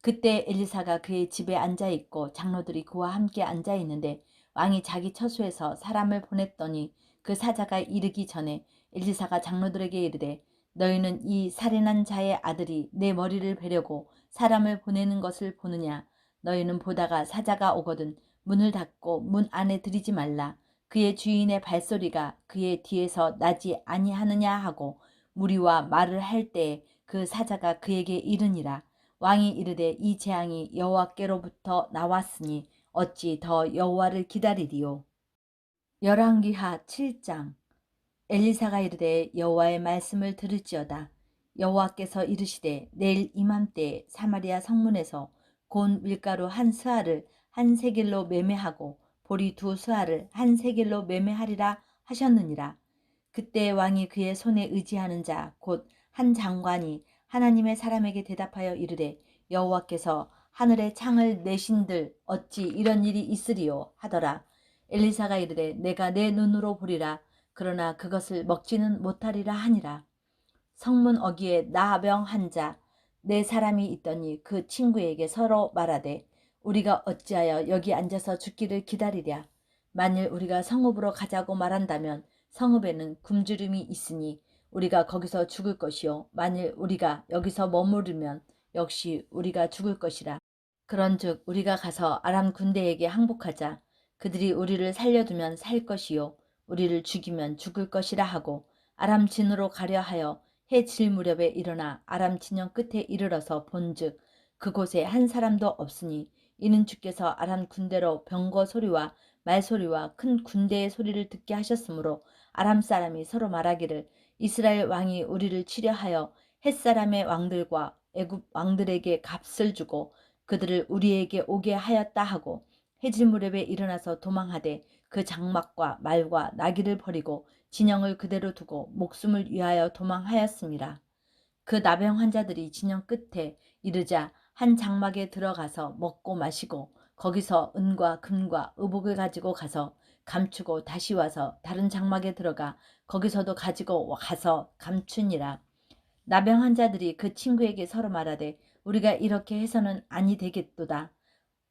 그때 엘리사가 그의 집에 앉아 있고 장로들이 그와 함께 앉아 있는데 왕이 자기 처소에서 사람을 보냈더니 그 사자가 이르기 전에 엘리사가 장로들에게 이르되 너희는 이 살인한 자의 아들이 내 머리를 베려고 사람을 보내는 것을 보느냐. 너희는 보다가 사자가 오거든 문을 닫고 문 안에 들이지 말라. 그의 주인의 발소리가 그의 뒤에서 나지 아니하느냐 하고 무리와 말을 할 때에 그 사자가 그에게 이르니라. 왕이 이르되 이 재앙이 여호와께로부터 나왔으니 어찌 더 여호와를 기다리리요. 열왕기하 7장. 엘리사가 이르되 여호와의 말씀을 들을지어다. 여호와께서 이르시되 내일 이맘때에 사마리아 성문에서 곤 밀가루 한 스아를 한 세겔로 매매하고 보리 두 스아를 한 세겔로 매매하리라 하셨느니라. 그때 왕이 그의 손에 의지하는 자 곧 한 장관이 하나님의 사람에게 대답하여 이르되 여호와께서 하늘의 창을 내신들 어찌 이런 일이 있으리요 하더라. 엘리사가 이르되 내가 내 눈으로 보리라. 그러나 그것을 먹지는 못하리라 하니라. 성문 어귀에 나병 한 자 네 사람이 있더니 그 친구에게 서로 말하되 우리가 어찌하여 여기 앉아서 죽기를 기다리랴. 만일 우리가 성읍으로 가자고 말한다면 성읍에는 굶주림이 있으니 우리가 거기서 죽을 것이요 만일 우리가 여기서 머무르면 역시 우리가 죽을 것이라. 그런즉 우리가 가서 아람 군대에게 항복하자. 그들이 우리를 살려두면 살 것이요 우리를 죽이면 죽을 것이라 하고 아람 진으로 가려 하여 해 질 무렵에 일어나 아람 진영 끝에 이르러서 본즉 그곳에 한 사람도 없으니 이는 주께서 아람 군대로 병거 소리와 말소리와 큰 군대의 소리를 듣게 하셨으므로 아람 사람이 서로 말하기를 이스라엘 왕이 우리를 치려하여 햇사람의 왕들과 애굽 왕들에게 값을 주고 그들을 우리에게 오게 하였다 하고 해질 무렵에 일어나서 도망하되 그 장막과 말과 나귀를 버리고 진영을 그대로 두고 목숨을 위하여 도망하였습니다. 그 나병 환자들이 진영 끝에 이르자 한 장막에 들어가서 먹고 마시고 거기서 은과 금과 의복을 가지고 가서 감추고 다시 와서 다른 장막에 들어가 거기서도 가지고 가서 감추니라. 나병 환자들이 그 친구에게 서로 말하되 우리가 이렇게 해서는 아니 되겠도다.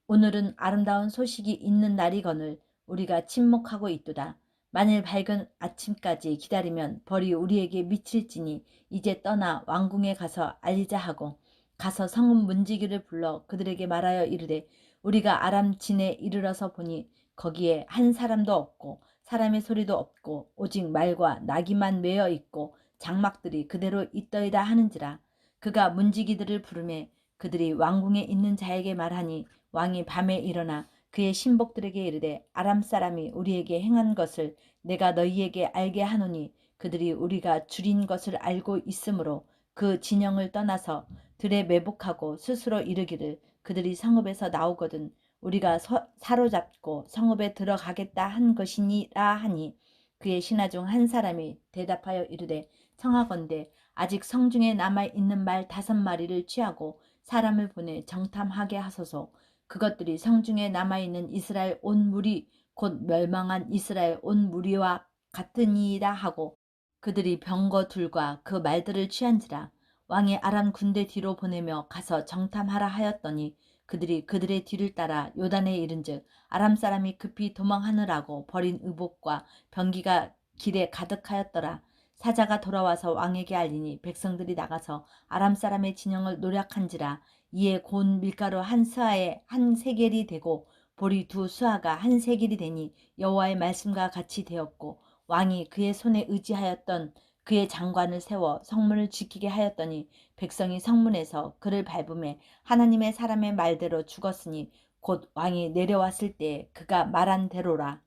오늘은 아름다운 소식이 있는 날이거늘 우리가 침묵하고 있도다. 만일 밝은 아침까지 기다리면 벌이 우리에게 미칠지니 이제 떠나 왕궁에 가서 알리자 하고 가서 성읍 문지기를 불러 그들에게 말하여 이르되 우리가 아람 진에 이르러서 보니 거기에 한 사람도 없고 사람의 소리도 없고 오직 말과 나귀만 매어 있고 장막들이 그대로 있더이다 하는지라. 그가 문지기들을 부르매 그들이 왕궁에 있는 자에게 말하니 왕이 밤에 일어나 그의 신복들에게 이르되 아람 사람이 우리에게 행한 것을 내가 너희에게 알게 하노니 그들이 우리가 줄인 것을 알고 있으므로 그 진영을 떠나서 들에 매복하고 스스로 이르기를 그들이 성읍에서 나오거든 우리가 사로잡고 성읍에 들어가겠다 한 것이니라 하니 그의 신하 중 한 사람이 대답하여 이르되 청하건대 아직 성중에 남아있는 말 5마리를 취하고 사람을 보내 정탐하게 하소서. 그것들이 성중에 남아있는 이스라엘 온 무리 곧 멸망한 이스라엘 온 무리와 같으니이다 하고 그들이 병거 둘과 그 말들을 취한지라. 왕이 아람 군대 뒤로 보내며 가서 정탐하라 하였더니 그들이 그들의 뒤를 따라 요단에 이른즉 아람 사람이 급히 도망하느라고 버린 의복과 병기가 길에 가득하였더라. 사자가 돌아와서 왕에게 알리니 백성들이 나가서 아람 사람의 진영을 노략한지라. 이에 고운 밀가루 한 스아에 한 세겔이 되고 보리 2수아가 한 세겔이 되니 여호와의 말씀과 같이 되었고 왕이 그의 손에 의지하였던 그의 장관을 세워 성문을 지키게 하였더니 백성이 성문에서 그를 밟음에 하나님의 사람의 말대로 죽었으니 곧 왕이 내려왔을 때에 그가 말한 대로라.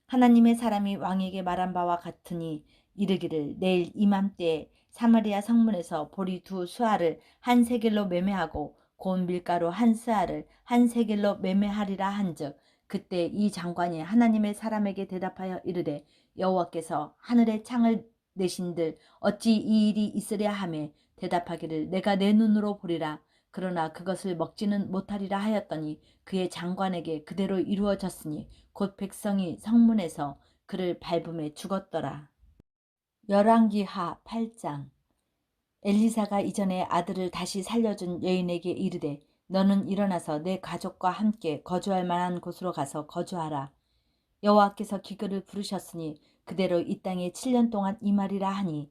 하나님의 사람이 왕에게 말한 바와 같으니 이르기를 내일 이맘때에 사마리아 성문에서 보리 2수아를 한 세겔로 매매하고 고운 밀가루 한 스아를 한 세겔로 매매하리라 한즉 그때 이 장관이 하나님의 사람에게 대답하여 이르되 여호와께서 하늘의 창을 내신들 어찌 이 일이 있으랴 하매 대답하기를 내가 내 눈으로 보리라. 그러나 그것을 먹지는 못하리라 하였더니 그의 장관에게 그대로 이루어졌으니 곧 백성이 성문에서 그를 밟음에 죽었더라. 열왕기하 8장. 엘리사가 이전에 아들을 다시 살려준 여인에게 이르되 너는 일어나서 내 가족과 함께 거주할 만한 곳으로 가서 거주하라. 여호와께서 기근을 부르셨으니 그대로 이 땅에 7년 동안 임하리라 하니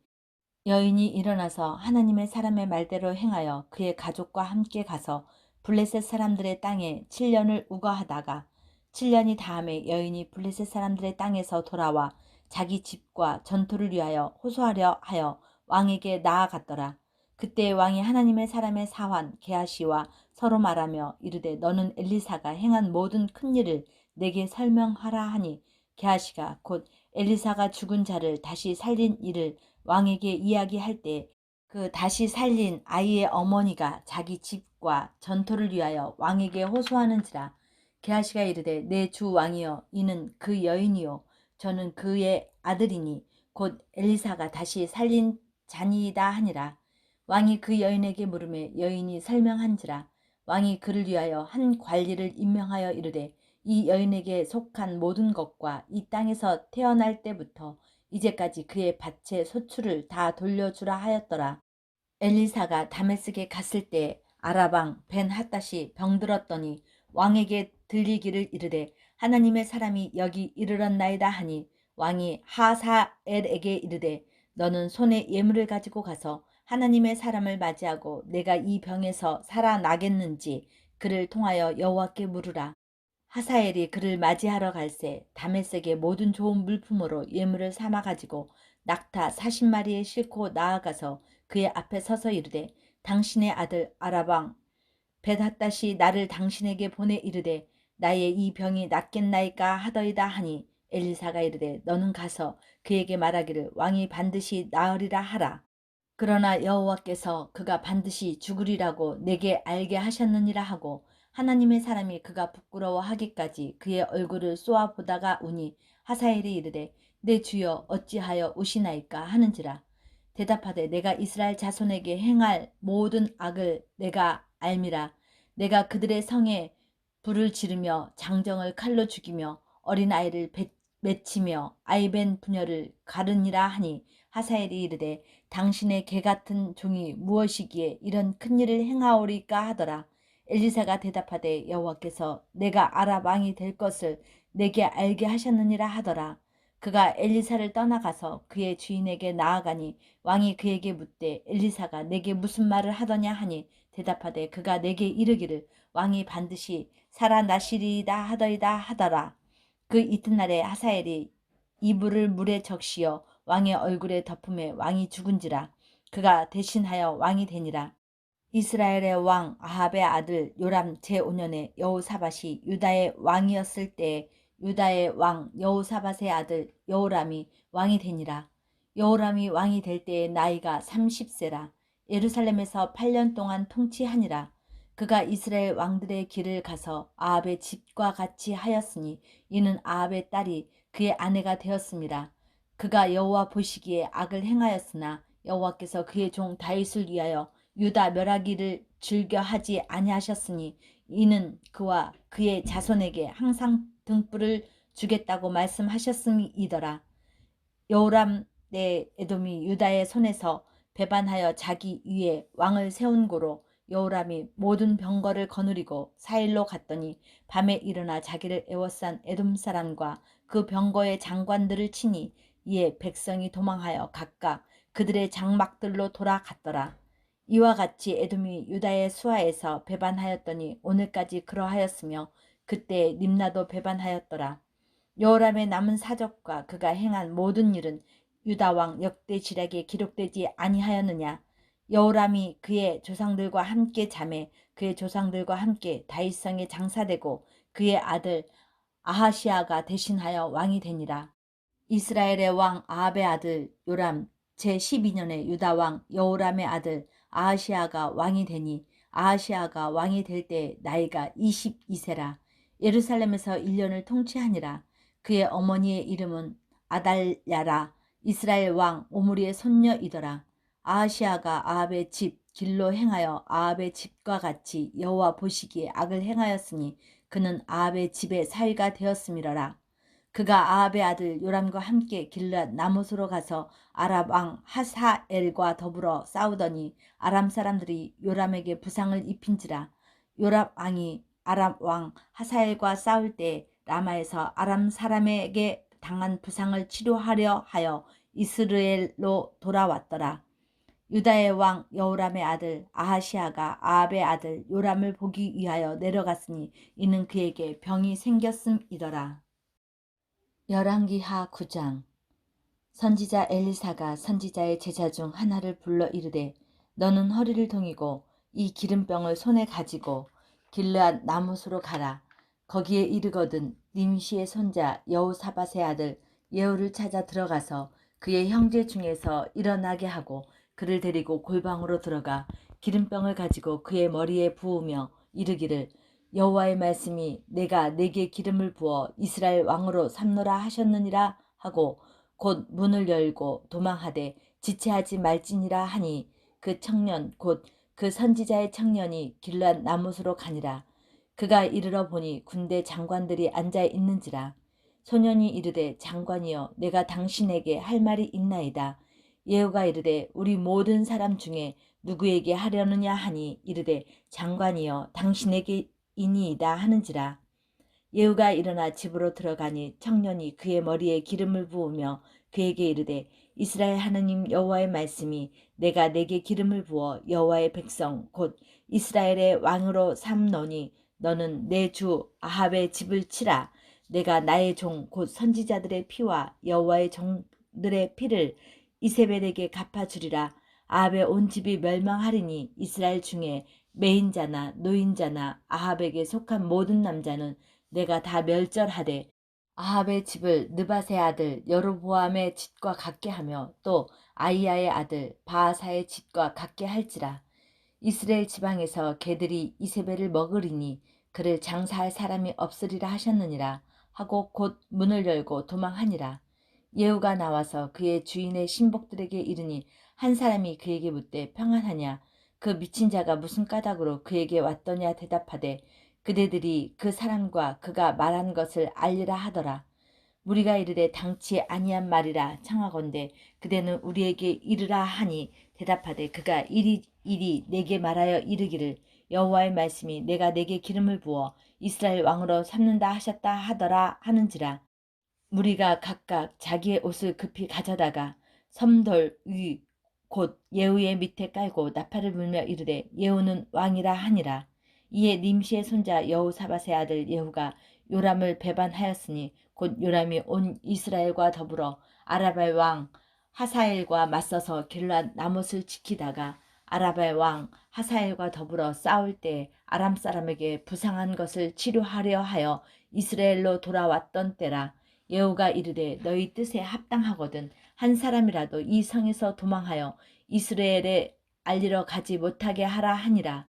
여인이 일어나서 하나님의 사람의 말대로 행하여 그의 가족과 함께 가서 블레셋 사람들의 땅에 7년을 우거하다가 7년이 다음에 여인이 블레셋 사람들의 땅에서 돌아와 자기 집과 전토를 위하여 호소하려 하여 왕에게 나아갔더라. 그때 왕이 하나님의 사람의 사환 게하시와 서로 말하며 이르되 너는 엘리사가 행한 모든 큰 일을 내게 설명하라 하니 게하시가 곧 엘리사가 죽은 자를 다시 살린 일을 왕에게 이야기할 때 그 다시 살린 아이의 어머니가 자기 집과 전토를 위하여 왕에게 호소하는지라. 게하시가 이르되 내 주 왕이여 이는 그 여인이요 저는 그의 아들이니 곧 엘리사가 다시 살린 자니이다 하니라. 왕이 그 여인에게 물으매 여인이 설명한지라. 왕이 그를 위하여 한 관리를 임명하여 이르되 이 여인에게 속한 모든 것과 이 땅에서 태어날 때부터 이제까지 그의 밭의 소출을 다 돌려주라 하였더라. 엘리사가 다메섹에 갔을 때 아라방 벤 핫닷이 병들었더니 왕에게 들리기를 이르되 하나님의 사람이 여기 이르렀나이다 하니 왕이 하사엘에게 이르되 너는 손에 예물을 가지고 가서 하나님의 사람을 맞이하고 내가 이 병에서 살아나겠는지 그를 통하여 여호와께 물으라. 하사엘이 그를 맞이하러 갈새 다메섹의 모든 좋은 물품으로 예물을 삼아 가지고 낙타 40마리에 싣고 나아가서 그의 앞에 서서 이르되 당신의 아들 아라방 벳핫닷이 나를 당신에게 보내 이르되 나의 이 병이 낫겠나이까 하더이다 하니 엘리사가 이르되 너는 가서 그에게 말하기를 왕이 반드시 나으리라 하라. 그러나 여호와께서 그가 반드시 죽으리라고 내게 알게 하셨느니라 하고 하나님의 사람이 그가 부끄러워하기까지 그의 얼굴을 쏘아 보다가 우니 하사엘이 이르되 내 주여 어찌하여 우시나이까 하는지라. 대답하되 내가 이스라엘 자손에게 행할 모든 악을 내가 알미라. 내가 그들의 성에 불을 지르며 장정을 칼로 죽이며 어린아이를 맺히며 아이벤 부녀를 가르니라 하니 하사엘이 이르되 당신의 개같은 종이 무엇이기에 이런 큰일을 행하오리까 하더라. 엘리사가 대답하되 여호와께서 내가 아랍 왕이 될 것을 내게 알게 하셨느니라 하더라. 그가 엘리사를 떠나가서 그의 주인에게 나아가니 왕이 그에게 묻되 엘리사가 내게 무슨 말을 하더냐 하니 대답하되 그가 내게 이르기를 왕이 반드시 살아나시리이다 하더이다 하더라. 그 이튿날에 하사엘이 이불을 물에 적시어 왕의 얼굴에 덮음에 왕이 죽은지라. 그가 대신하여 왕이 되니라. 이스라엘의 왕 아합의 아들 요람 제5년에 여호사밧이 유다의 왕이었을 때에 유다의 왕 여호사밧의 아들 여호람이 왕이 되니라. 여호람이 왕이 될 때의 나이가 30세라. 예루살렘에서 8년 동안 통치하니라. 그가 이스라엘 왕들의 길을 가서 아합의 집과 같이 하였으니 이는 아합의 딸이 그의 아내가 되었습니다. 그가 여호와 보시기에 악을 행하였으나 여호와께서 그의 종 다윗을 위하여 유다 멸하기를 즐겨하지 아니하셨으니 이는 그와 그의 자손에게 항상 등불을 주겠다고 말씀하셨음이더라. 여호람 내 에돔이 유다의 손에서 배반하여 자기 위에 왕을 세운 고로 여호람이 모든 병거를 거느리고 사일로 갔더니 밤에 일어나 자기를 애워싼 에돔 사람과 그 병거의 장관들을 치니 이에 백성이 도망하여 각각 그들의 장막들로 돌아갔더라. 이와 같이 에돔이 유다의 수하에서 배반하였더니 오늘까지 그러하였으며 그때 림나도 배반하였더라. 여호람의 남은 사적과 그가 행한 모든 일은 유다 왕 역대지략에 기록되지 아니하였느냐. 여호람이 그의 조상들과 함께 잠에 그의 조상들과 함께 다윗성에 장사되고 그의 아들 아하시아가 대신하여 왕이 되니라. 이스라엘의 왕 아합의 아들 요람 제12년에 유다 왕 여호람의 아들 아하시아가 왕이 되니 아하시아가 왕이 될 때 나이가 22세라. 예루살렘에서 1년을 통치하니라. 그의 어머니의 이름은 아달랴라. 이스라엘 왕 오므리의 손녀이더라. 아하시아가 아합의 집 길로 행하여 아합의 집과 같이 여호와 보시기에 악을 행하였으니 그는 아합의 집의 사위가 되었음이러라. 그가 아합의 아들 요람과 함께 길르앗 나못으로 가서 아람 왕 하사엘과 더불어 싸우더니 아람 사람들이 요람에게 부상을 입힌지라. 요람 왕이 아람 왕 하사엘과 싸울 때 라마에서 아람 사람에게 당한 부상을 치료하려 하여 이스라엘로 돌아왔더라. 유다의 왕 여호람의 아들 아하시아가 아합의 아들 요람을 보기 위하여 내려갔으니 이는 그에게 병이 생겼음이더라. 열왕기하 9장. 선지자 엘리사가 선지자의 제자 중 하나를 불러 이르되 너는 허리를 동이고 이 기름병을 손에 가지고 길르앗 나못으로 가라. 거기에 이르거든 님시의 손자 여호사밧의 아들 예후를 찾아 들어가서 그의 형제 중에서 일어나게 하고 그를 데리고 골방으로 들어가 기름병을 가지고 그의 머리에 부으며 이르기를 여호와의 말씀이 내가 내게 기름을 부어 이스라엘 왕으로 삼노라 하셨느니라 하고 곧 문을 열고 도망하되 지체하지 말지니라 하니 그 청년 곧 그 선지자의 청년이 길르앗 나못으로 가니라. 그가 이르러 보니 군대 장관들이 앉아 있는지라. 소년이 이르되 장관이여 내가 당신에게 할 말이 있나이다. 예후가 이르되 우리 모든 사람 중에 누구에게 하려느냐 하니 이르되 장관이여 당신에게 이니이다 하는지라. 예후가 일어나 집으로 들어가니 청년이 그의 머리에 기름을 부으며 그에게 이르되 이스라엘 하느님 여호와의 말씀이 내가 내게 기름을 부어 여호와의 백성 곧 이스라엘의 왕으로 삼노니 너는 내 주 아합의 집을 치라. 내가 나의 종 곧 선지자들의 피와 여호와의 종들의 피를 이세벨에게 갚아주리라. 아합의 온 집이 멸망하리니 이스라엘 중에 매인자나 노인자나 아합에게 속한 모든 남자는 내가 다 멸절하되 아합의 집을 느밧의 아들 여로보암의 집과 같게 하며 또 아이야의 아들 바하사의 집과 같게 할지라. 이스라엘 지방에서 개들이 이세벨을 먹으리니 그를 장사할 사람이 없으리라 하셨느니라 하고 곧 문을 열고 도망하니라. 예후가 나와서 그의 주인의 신복들에게 이르니 한 사람이 그에게 묻되 평안하냐. 그 미친 자가 무슨 까닭으로 그에게 왔더냐 대답하되 그대들이 그 사람과 그가 말한 것을 알리라 하더라. 우리가 이르되 당치 아니한 말이라 청하건대 그대는 우리에게 이르라 하니 대답하되 그가 이리 내게 말하여 이르기를 여호와의 말씀이 내가 내게 기름을 부어 이스라엘 왕으로 삼는다 하셨다 하더라 하는지라. 무리가 각각 자기의 옷을 급히 가져다가 섬돌 위 곧 예후의 밑에 깔고 나팔을 불며 이르되 예후는 왕이라 하니라. 이에 님시의 손자 여호사밧의 아들 예후가 요람을 배반하였으니 곧 요람이 온 이스라엘과 더불어 아라바의 왕 하사엘과 맞서서 길르앗 나못을 지키다가 아라바의 왕 하사엘과 더불어 싸울 때 아람 사람에게 부상한 것을 치료하려 하여 이스라엘로 돌아왔던 때라. 예후가 이르되 너희 뜻에 합당하거든 한 사람이라도 이 성에서 도망하여 이스라엘에 알리러 가지 못하게 하라 하니라.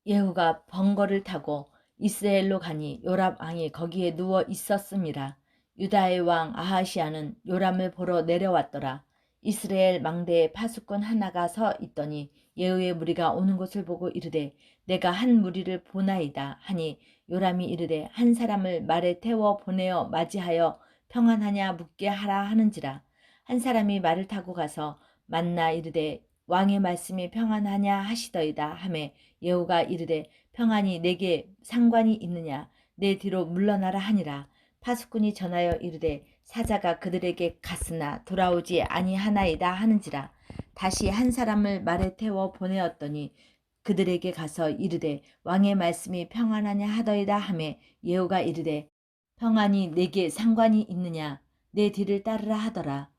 예후가 번거를 타고 이스라엘로 가니 요람 왕이 거기에 누워 있었음이라. 유다의 왕 아하시아는 요람을 보러 내려왔더라. 이스라엘 망대에 파수꾼 하나가 서 있더니 예후의 무리가 오는 것을 보고 이르되 내가 한 무리를 보나이다 하니 요람이 이르되 한 사람을 말에 태워 보내어 맞이하여 평안하냐 묻게 하라 하는지라. 한 사람이 말을 타고 가서 만나 이르되 왕의 말씀이 평안하냐 하시더이다 하매 예후가 이르되 평안이 내게 상관이 있느냐 내 뒤로 물러나라 하니라. 파수꾼이 전하여 이르되 사자가 그들에게 갔으나 돌아오지 아니하나이다 하는지라. 다시 한 사람을 말에 태워 보내었더니 그들에게 가서 이르되 왕의 말씀이 평안하냐 하더이다 하매 예후가 이르되 평안이 내게 상관이 있느냐 내 뒤를 따르라 하더라.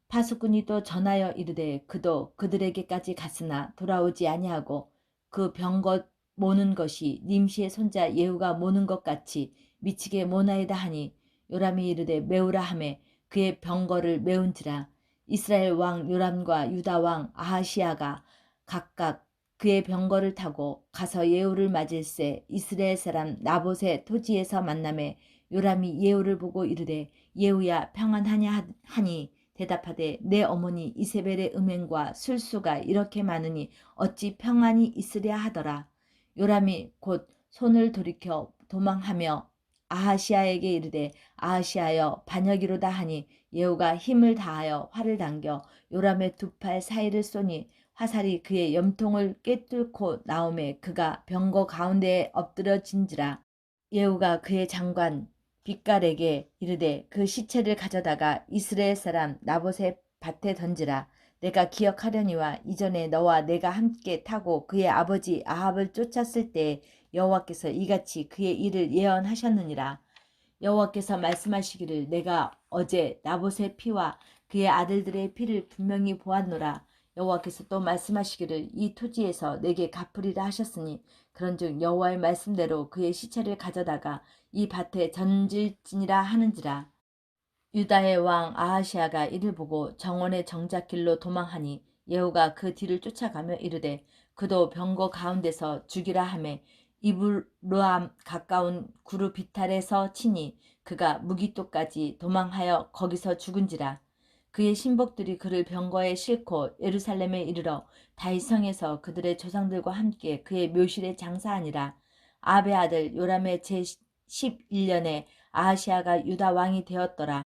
파수꾼이 또 전하여 이르되 그도 그들에게까지 갔으나 돌아오지 아니하고 그 병거 모는 것이 님시의 손자 예후가 모는 것 같이 미치게 모나이다 하니 요람이 이르되 메우라 하매 그의 병거를 메운지라. 이스라엘 왕 요람과 유다 왕 아하시아가 각각 그의 병거를 타고 가서 예후를 맞을새 이스라엘 사람 나봇의 토지에서 만나매 요람이 예후를 보고 이르되 예후야 평안하냐 하니 대답하되 내 어머니 이세벨의 음행과 술수가 이렇게 많으니 어찌 평안이 있으랴 하더라. 요람이 곧 손을 돌이켜 도망하며 아하시아에게 이르되 아하시아여 반역이로다 하니 예후가 힘을 다하여 활을 당겨 요람의 두 팔 사이를 쏘니 화살이 그의 염통을 꿰뚫고 나오매 그가 병거 가운데에 엎드러진지라. 예후가 그의 장관 빛깔에게 이르되 그 시체를 가져다가 이스라엘 사람 나봇의 밭에 던지라. 내가 기억하려니와 이전에 너와 내가 함께 타고 그의 아버지 아합을 쫓았을 때 여호와께서 이같이 그의 일을 예언하셨느니라. 여호와께서 말씀하시기를 내가 어제 나봇의 피와 그의 아들들의 피를 분명히 보았노라. 여호와께서 또 말씀하시기를 이 토지에서 내게 갚으리라 하셨으니 그런즉 여호와의 말씀대로 그의 시체를 가져다가 이 밭에 던질지니라 하는지라. 유다의 왕 아하시아가 이를 보고 정원의 정작길로 도망하니 예후가 그 뒤를 쫓아가며 이르되 그도 병거 가운데서 죽이라 하매 이블루암 가까운 구루 비탈에서 치니 그가 무기토까지 도망하여 거기서 죽은지라. 그의 신복들이 그를 병거에 싣고 예루살렘에 이르러 다윗성에서 그들의 조상들과 함께 그의 묘실에 장사하니라. 아베 아들 요람의 제11년에 아하시아가 유다 왕이 되었더라.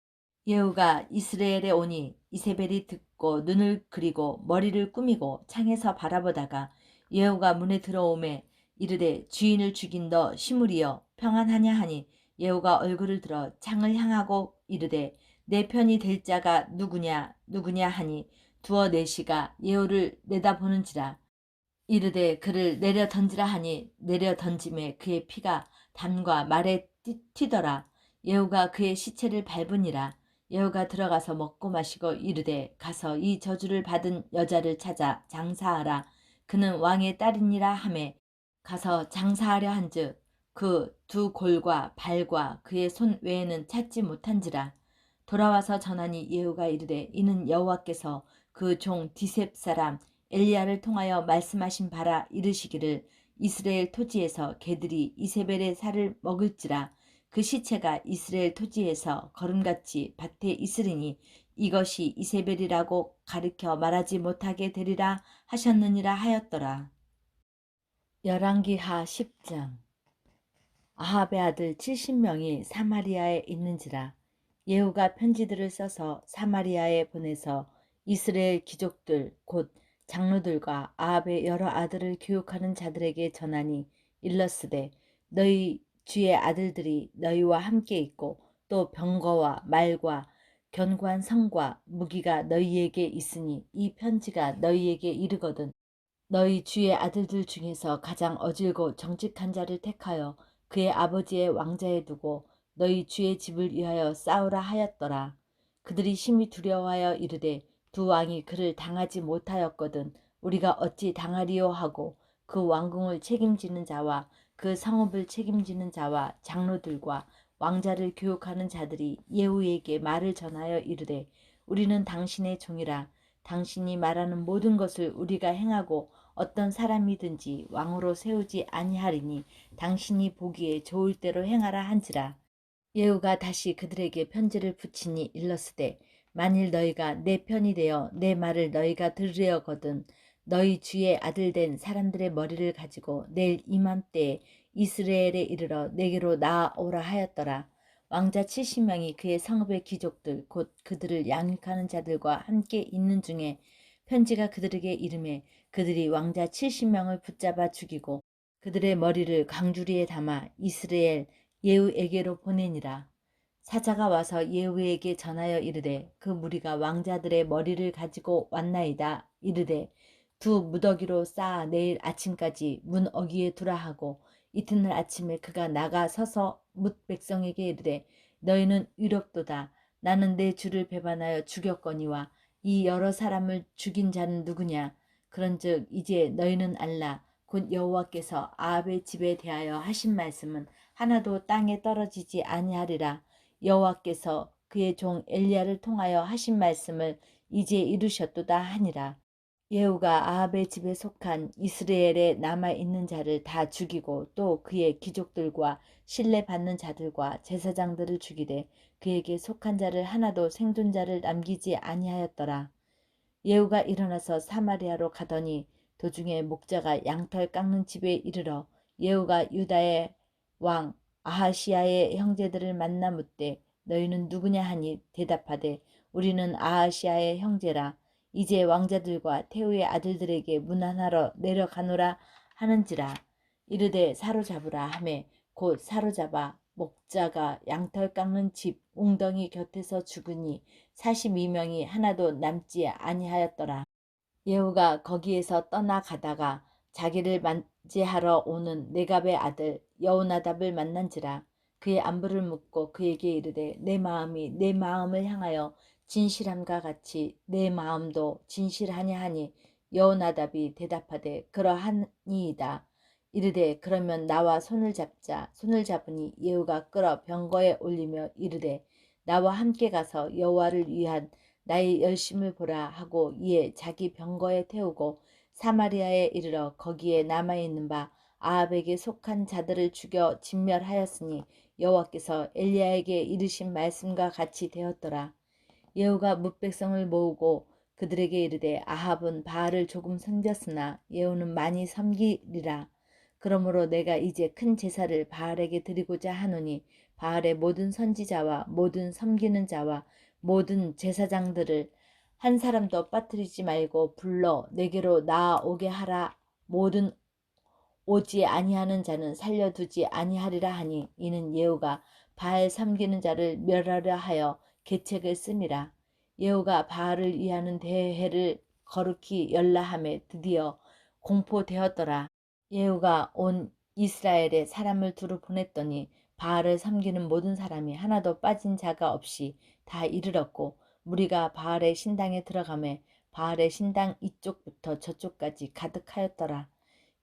예후가 이스라엘에 오니 이세벨이 듣고 눈을 그리고 머리를 꾸미고 창에서 바라보다가 예후가 문에 들어오매 이르되 주인을 죽인 너 시므리여 평안하냐 하니 예후가 얼굴을 들어 창을 향하고 이르되 내 편이 될 자가 누구냐 누구냐 하니 두어 내시가 예후를 내다보는지라. 이르되 그를 내려 던지라 하니 내려 던짐에 그의 피가 담과 말에 튀더라. 예후가 그의 시체를 밟으니라. 예후가 들어가서 먹고 마시고 이르되 가서 이 저주를 받은 여자를 찾아 장사하라. 그는 왕의 딸이니라 하매 가서 장사하려 한즉 그 두 골과 발과 그의 손 외에는 찾지 못한지라. 돌아와서 전하니 예후가 이르되 이는 여호와께서 그 종 디셉 사람 엘리야를 통하여 말씀하신 바라 이르시기를 이스라엘 토지에서 개들이 이세벨의 살을 먹을지라. 그 시체가 이스라엘 토지에서 거름같이 밭에 있으리니 이것이 이세벨이라고 가르쳐 말하지 못하게 되리라 하셨느니라 하였더라. 열왕기하 10장. 아합의 아들 70명이 사마리아에 있는지라. 예후가 편지들을 써서 사마리아에 보내서 이스라엘 귀족들 곧 장로들과 아합의 여러 아들을 교육하는 자들에게 전하니 일러스되 너희 주의 아들들이 너희와 함께 있고 또 병거와 말과 견고한 성과 무기가 너희에게 있으니 이 편지가 너희에게 이르거든 너희 주의 아들들 중에서 가장 어질고 정직한 자를 택하여 그의 아버지의 왕자에 두고 너희 주의 집을 위하여 싸우라 하였더라. 그들이 심히 두려워하여 이르되 두 왕이 그를 당하지 못하였거든 우리가 어찌 당하리요 하고 그 왕궁을 책임지는 자와 그 성읍을 책임지는 자와 장로들과 왕자를 교육하는 자들이 예후에게 말을 전하여 이르되 우리는 당신의 종이라 당신이 말하는 모든 것을 우리가 행하고 어떤 사람이든지 왕으로 세우지 아니하리니 당신이 보기에 좋을 대로 행하라 한지라. 예후가 다시 그들에게 편지를 붙이니 일렀으되 만일 너희가 내 편이 되어 내 말을 너희가 들으려거든 너희 주의 아들 된 사람들의 머리를 가지고 내일 이맘때에 이스라엘에 이르러 내게로 나아오라 하였더라. 왕자 70명이 그의 성읍의 귀족들 곧 그들을 양육하는 자들과 함께 있는 중에 편지가 그들에게 이르매 그들이 왕자 70명을 붙잡아 죽이고 그들의 머리를 광주리에 담아 이스라엘 예후에게로 보내니라. 사자가 와서 예후에게 전하여 이르되 그 무리가 왕자들의 머리를 가지고 왔나이다. 이르되 두 무더기로 쌓아 내일 아침까지 문 어귀에 두라 하고 이튿날 아침에 그가 나가 서서 뭇 백성에게 이르되 너희는 의롭도다. 나는 내 주를 배반하여 죽였거니와 이 여러 사람을 죽인 자는 누구냐. 그런즉 이제 너희는 알라. 곧 여호와께서 아합의 집에 대하여 하신 말씀은 하나도 땅에 떨어지지 아니하리라. 여호와께서 그의 종 엘리야를 통하여 하신 말씀을 이제 이루셨도다 하니라. 예후가 아합의 집에 속한 이스라엘에 남아있는 자를 다 죽이고 또 그의 귀족들과 신뢰받는 자들과 제사장들을 죽이되 그에게 속한 자를 하나도 생존자를 남기지 아니하였더라. 예후가 일어나서 사마리아로 가더니 도중에 목자가 양털 깎는 집에 이르러 예후가 유다의 왕 아하시아의 형제들을 만나 묻되 너희는 누구냐 하니 대답하되 우리는 아하시아의 형제라. 이제 왕자들과 태후의 아들들에게 문안하러 내려가노라 하는지라. 이르되 사로잡으라 하매 곧 사로잡아 목자가 양털 깎는 집 웅덩이 곁에서 죽으니 42명이 하나도 남지 아니하였더라. 예후가 거기에서 떠나가다가 자기를 맞이하러 오는 네갑의 아들 여호나답을 만난지라. 그의 안부를 묻고 그에게 이르되 내 마음이 내 마음을 향하여 진실함과 같이 내 마음도 진실하냐 하니 여호나답이 대답하되 그러하니이다. 이르되 그러면 나와 손을 잡자. 손을 잡으니 예후가 끌어 병거에 올리며 이르되 나와 함께 가서 여호와를 위한 나의 열심을 보라 하고 이에 자기 병거에 태우고 사마리아에 이르러 거기에 남아있는 바 아합에게 속한 자들을 죽여 진멸하였으니 여호와께서 엘리야에게 이르신 말씀과 같이 되었더라. 예후가 뭇백성을 모으고 그들에게 이르되 아합은 바알을 조금 섬겼으나 예후는 많이 섬기리라. 그러므로 내가 이제 큰 제사를 바알에게 드리고자 하노니 바알의 모든 선지자와 모든 섬기는 자와 모든 제사장들을 한 사람도 빠뜨리지 말고 불러 내게로 나아오게 하라. 모든 오지 아니하는 자는 살려두지 아니하리라 하니 이는 예후가 바알 섬기는 자를 멸하려 하여 계책을 씀이라. 예후가 바알을 위하는 대회를 거룩히 열라 하매 드디어 공포되었더라. 예후가 온 이스라엘에 사람을 두루 보냈더니 바알을 섬기는 모든 사람이 하나도 빠진 자가 없이 다 이르렀고 무리가 바알의 신당에 들어가매 바알의 신당 이쪽부터 저쪽까지 가득하였더라.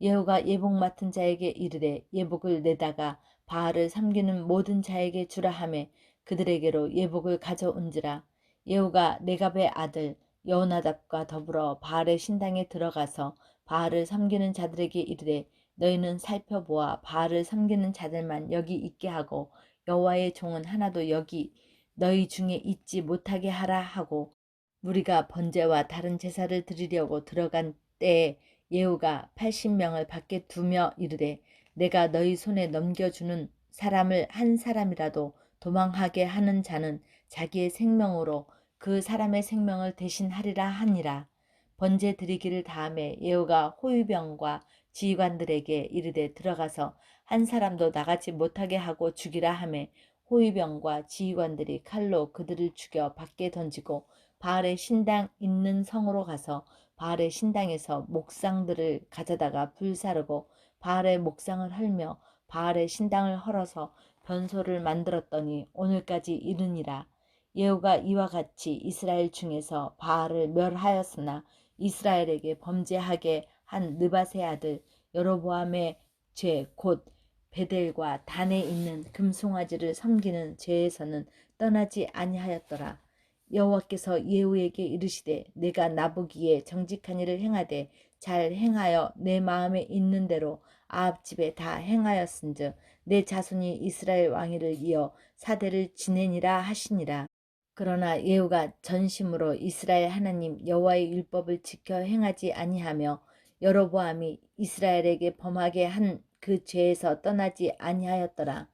예후가 예복 맡은 자에게 이르되 예복을 내다가 바알을 섬기는 모든 자에게 주라 하매 그들에게로 예복을 가져온지라. 예후가 네갑의 아들 여호나답과 더불어 바알의 신당에 들어가서 바알을 섬기는 자들에게 이르되 너희는 살펴보아 바알을 섬기는 자들만 여기 있게 하고 여호와의 종은 하나도 여기 너희 중에 있지 못하게 하라 하고 무리가 번제와 다른 제사를 드리려고 들어간 때에 예후가 80명을 밖에 두며 이르되 내가 너희 손에 넘겨주는 사람을 한 사람이라도 도망하게 하는 자는 자기의 생명으로 그 사람의 생명을 대신하리라 하니라. 번제 드리기를 다음에 예후가 호위병과 지휘관들에게 이르되 들어가서 한 사람도 나가지 못하게 하고 죽이라 하매 호위병과 지휘관들이 칼로 그들을 죽여 밖에 던지고 바알의 신당 있는 성으로 가서 바알의 신당에서 목상들을 가져다가 불사르고 바알의 목상을 헐며 바알의 신당을 헐어서 변소를 만들었더니 오늘까지 이르니라. 예후가 이와 같이 이스라엘 중에서 바알을 멸하였으나 이스라엘에게 범죄하게 한 느밧의 아들 여로보암의 죄 곧 베델과 단에 있는 금송아지를 섬기는 죄에서는 떠나지 아니하였더라. 여호와께서 예후에게 이르시되 내가 나보기에 정직한 일을 행하되 잘 행하여 내 마음에 있는 대로 아합 집에 다 행하였은즉 내 자손이 이스라엘 왕위를 이어 사대를 지내니라 하시니라. 그러나 예후가 전심으로 이스라엘 하나님 여호와의 율법을 지켜 행하지 아니하며 여로보암이 이스라엘에게 범하게 한 그 죄에서 떠나지 아니하였더라.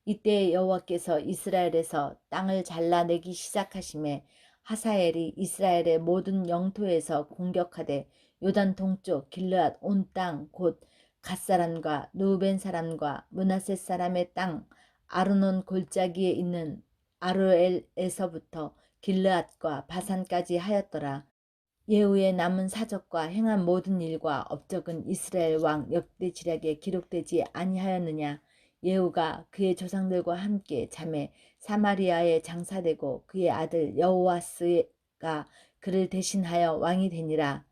이때 여호와께서 이스라엘에서 땅을 잘라내기 시작하심에 하사엘이 이스라엘의 모든 영토에서 공격하되 요단 동쪽 길르앗 온 땅 곧 갓사람과 누벤 사람과 므낫세 사람의 땅 아르논 골짜기에 있는 아르엘에서부터 길르앗과 바산까지 하였더라. 예후의 남은 사적과 행한 모든 일과 업적은 이스라엘 왕 역대지략에 기록되지 아니하였느냐. 예후가 그의 조상들과 함께 잠에 사마리아에 장사되고 그의 아들 여호와스가 그를 대신하여 왕이 되니라.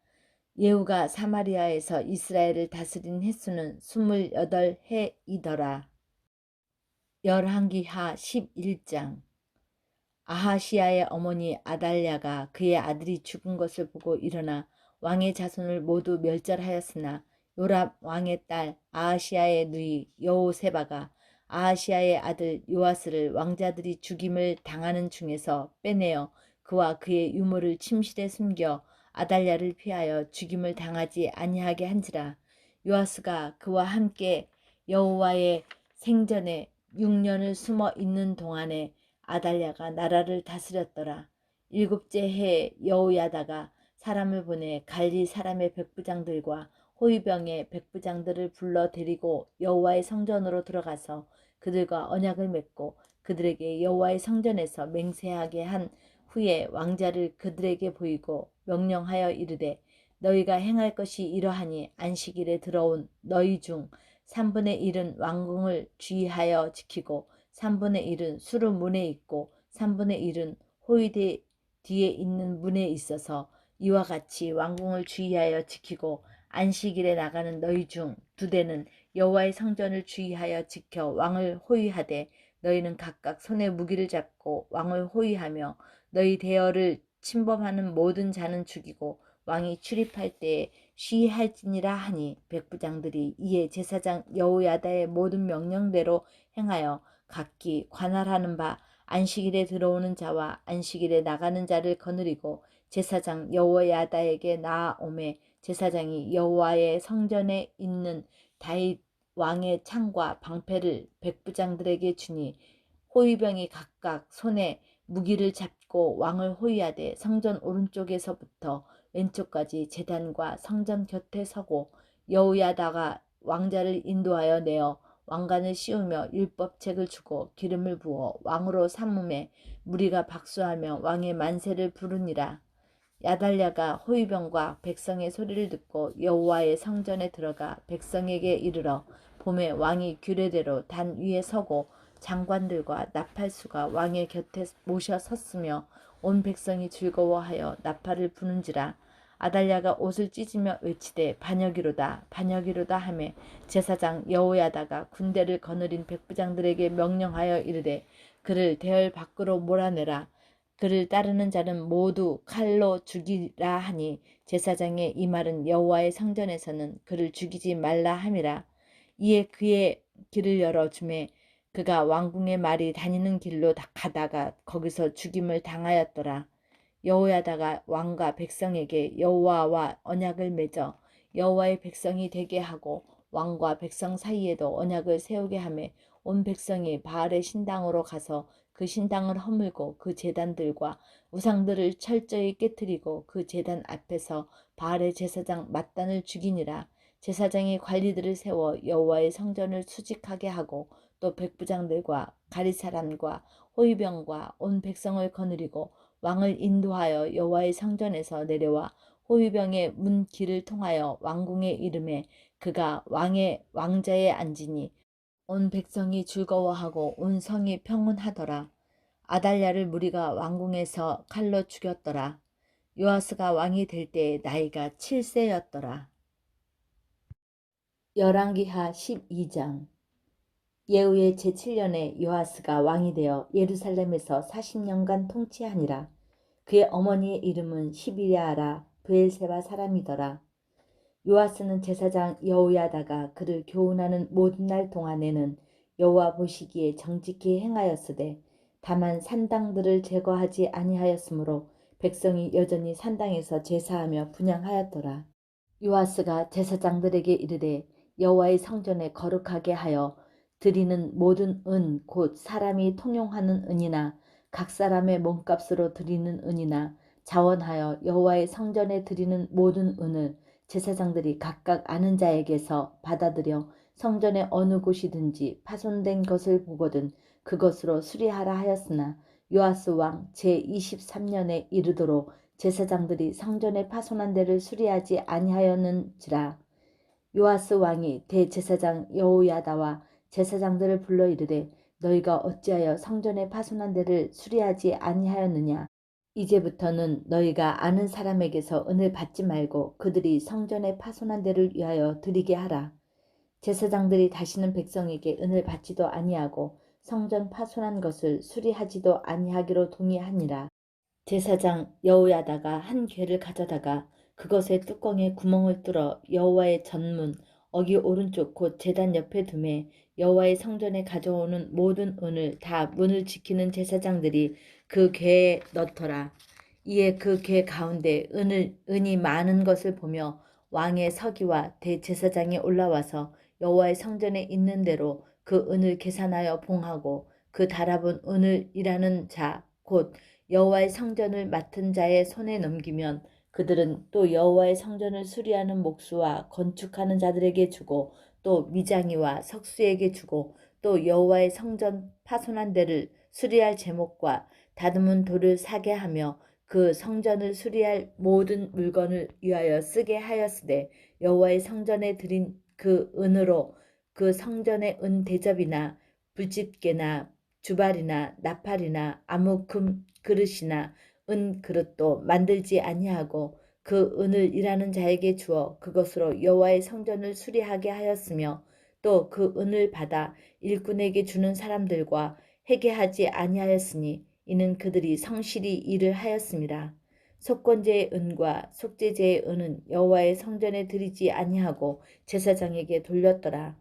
예후가 사마리아에서 이스라엘을 다스린 횟수는 28해이더라. 열왕기하 11장. 아하시아의 어머니 아달랴가 그의 아들이 죽은 것을 보고 일어나 왕의 자손을 모두 멸절하였으나 요람 왕의 딸 아하시아의 누이 여호세바가 아하시아의 아들 요아스를 왕자들이 죽임을 당하는 중에서 빼내어 그와 그의 유모를 침실에 숨겨 아달랴를 피하여 죽임을 당하지 아니하게 한지라. 요아스가 그와 함께 여호와의 생전에 6년을 숨어 있는 동안에 아달랴가 나라를 다스렸더라. 7째 해에 여호야다가 사람을 보내 갈리 사람의 백부장들과 호위병의 백부장들을 불러 데리고 여호와의 성전으로 들어가서 그들과 언약을 맺고 그들에게 여호와의 성전에서 맹세하게 한 후에 왕자를 그들에게 보이고 명령하여 이르되 너희가 행할 것이 이러하니 안식일에 들어온 너희 중 3분의 1은 왕궁을 주의하여 지키고 3분의 1은 수루 문에 있고 3분의 1은 호위대 뒤에 있는 문에 있어서 이와 같이 왕궁을 주의하여 지키고 안식일에 나가는 너희 중 2대는 여호와의 성전을 주의하여 지켜 왕을 호위하되 너희는 각각 손에 무기를 잡고 왕을 호위하며 너희 대열을 침범하는 모든 자는 죽이고 왕이 출입할 때에 시할지니라 하니 백부장들이 이에 제사장 여호야다의 모든 명령대로 행하여 각기 관할하는 바 안식일에 들어오는 자와 안식일에 나가는 자를 거느리고 제사장 여호야다에게 나아오매 제사장이 여호와의 성전에 있는 다윗 왕의 창과 방패를 백부장들에게 주니 호위병이 각각 손에 무기를 잡고 왕을 호위하되 성전 오른쪽에서부터 왼쪽까지 제단과 성전 곁에 서고 여호야다가 왕자를 인도하여 내어 왕관을 씌우며 율법책을 주고 기름을 부어 왕으로 삼음에 무리가 박수하며 왕의 만세를 부르니라. 야달랴가 호위병과 백성의 소리를 듣고 여호와의 성전에 들어가 백성에게 이르러 봄에 왕이 규례대로 단 위에 서고 장관들과 나팔수가 왕의 곁에 모셔 섰으며 온 백성이 즐거워하여 나팔을 부는지라. 아달랴가 옷을 찢으며 외치되 반역이로다 반역이로다 하매 제사장 여호야다가 군대를 거느린 백부장들에게 명령하여 이르되 그를 대열 밖으로 몰아내라. 그를 따르는 자는 모두 칼로 죽이라 하니 제사장의 이 말은 여호와의 성전에서는 그를 죽이지 말라 함이라. 이에 그의 길을 열어 주매 그가 왕궁의 말이 다니는 길로 가다가 거기서 죽임을 당하였더라. 여호야다가 왕과 백성에게 여호와와 언약을 맺어 여호와의 백성이 되게 하고 왕과 백성 사이에도 언약을 세우게 하며 온 백성이 바알의 신당으로 가서 그 신당을 허물고 그 제단들과 우상들을 철저히 깨뜨리고 그 제단 앞에서 바알의 제사장 맏단을 죽이니라. 제사장이 관리들을 세워 여호와의 성전을 수직하게 하고 또 백부장들과 가릿 사람과 호위병과 온 백성을 거느리고 왕을 인도하여 여호와의 성전에서 내려와 호위병의 문 길을 통하여 왕궁에 이르매 그가 왕자에 앉으니 온 백성이 즐거워하고 온 성이 평온하더라. 아달랴를 무리가 왕궁에서 칼로 죽였더라. 요아스가 왕이 될 때에 나이가 7세였더라. 열왕기하 12장. 예후의 제7년에 요아스가 왕이 되어 예루살렘에서 40년간 통치하니라. 그의 어머니의 이름은 시비야라 브엘세바 사람이더라. 요아스는 제사장 여호야다가 그를 교훈하는 모든 날 동안에는 여호와 보시기에 정직히 행하였으되 다만 산당들을 제거하지 아니하였으므로 백성이 여전히 산당에서 제사하며 분향하였더라. 요아스가 제사장들에게 이르되 여호와의 성전에 거룩하게 하여 드리는 모든 은 곧 사람이 통용하는 은이나 각 사람의 몸값으로 드리는 은이나 자원하여 여호와의 성전에 드리는 모든 은을 제사장들이 각각 아는 자에게서 받아들여 성전의 어느 곳이든지 파손된 것을 보거든 그것으로 수리하라 하였으나 요아스 왕 제23년에 이르도록 제사장들이 성전의 파손한 데를 수리하지 아니하였는지라. 요아스 왕이 대제사장 여호야다와 제사장들을 불러 이르되 너희가 어찌하여 성전의 파손한 데를 수리하지 아니하였느냐. 이제부터는 너희가 아는 사람에게서 은을 받지 말고 그들이 성전의 파손한 데를 위하여 드리게 하라. 제사장들이 다시는 백성에게 은을 받지도 아니하고 성전 파손한 것을 수리하지도 아니하기로 동의하니라. 제사장 여호야다가 한 괴를 가져다가 그것의 뚜껑에 구멍을 뚫어 여호와의 전문 어기 오른쪽 곧 제단 옆에 두매 여호와의 성전에 가져오는 모든 은을 다 문을 지키는 제사장들이 그 괴에 넣더라. 이에 그 괴 가운데 은이 많은 것을 보며 왕의 서기와 대제사장이 올라와서 여호와의 성전에 있는 대로 그 은을 계산하여 봉하고 그 달아본 은을 일하는 자 곧 여호와의 성전을 맡은 자의 손에 넘기면 그들은 또 여호와의 성전을 수리하는 목수와 건축하는 자들에게 주고 또 미장이와 석수에게 주고 또 여호와의 성전 파손한 데를 수리할 제목과 다듬은 돌을 사게 하며 그 성전을 수리할 모든 물건을 위하여 쓰게 하였으되 여호와의 성전에 드린 그 은으로 그 성전의 은 대접이나 불집게나 주발이나 나팔이나 아무 금 그릇이나 은 그릇도 만들지 아니하고 그 은을 일하는 자에게 주어 그것으로 여호와의 성전을 수리하게 하였으며 또 그 은을 받아 일꾼에게 주는 사람들과 회개하지 아니하였으니 이는 그들이 성실히 일을 하였음이라. 속건제의 은과 속죄제의 은은 여호와의 성전에 드리지 아니하고 제사장에게 돌렸더라.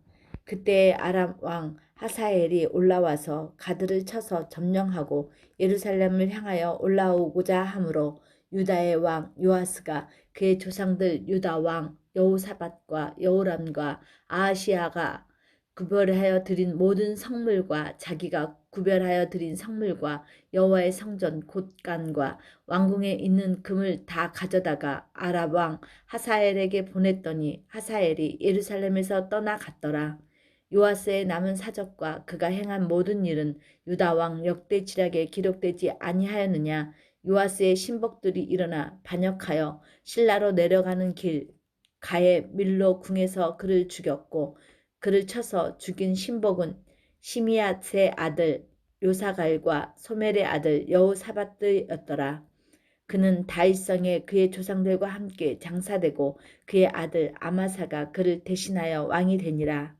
그때 아람 왕 하사엘이 올라와서 가드를 쳐서 점령하고 예루살렘을 향하여 올라오고자 하므로 유다의 왕 요아스가 그의 조상들 유다 왕 여호사밧과 여호람과 아하시아가 구별하여 드린 모든 성물과 자기가 구별하여 드린 성물과 여호와의 성전 곳간과 왕궁에 있는 금을 다 가져다가 아람 왕 하사엘에게 보냈더니 하사엘이 예루살렘에서 떠나갔더라. 요아스의 남은 사적과 그가 행한 모든 일은 유다 왕 역대지략에 기록되지 아니하였느냐. 요아스의 신복들이 일어나 반역하여 실라로 내려가는 길 가에 밀로 궁에서 그를 죽였고 그를 쳐서 죽인 신복은 시미앗의 아들 요사갈과 소멜의 아들 여호사밧들이었더라. 그는 다윗성에 그의 조상들과 함께 장사되고 그의 아들 아마사가 그를 대신하여 왕이 되니라.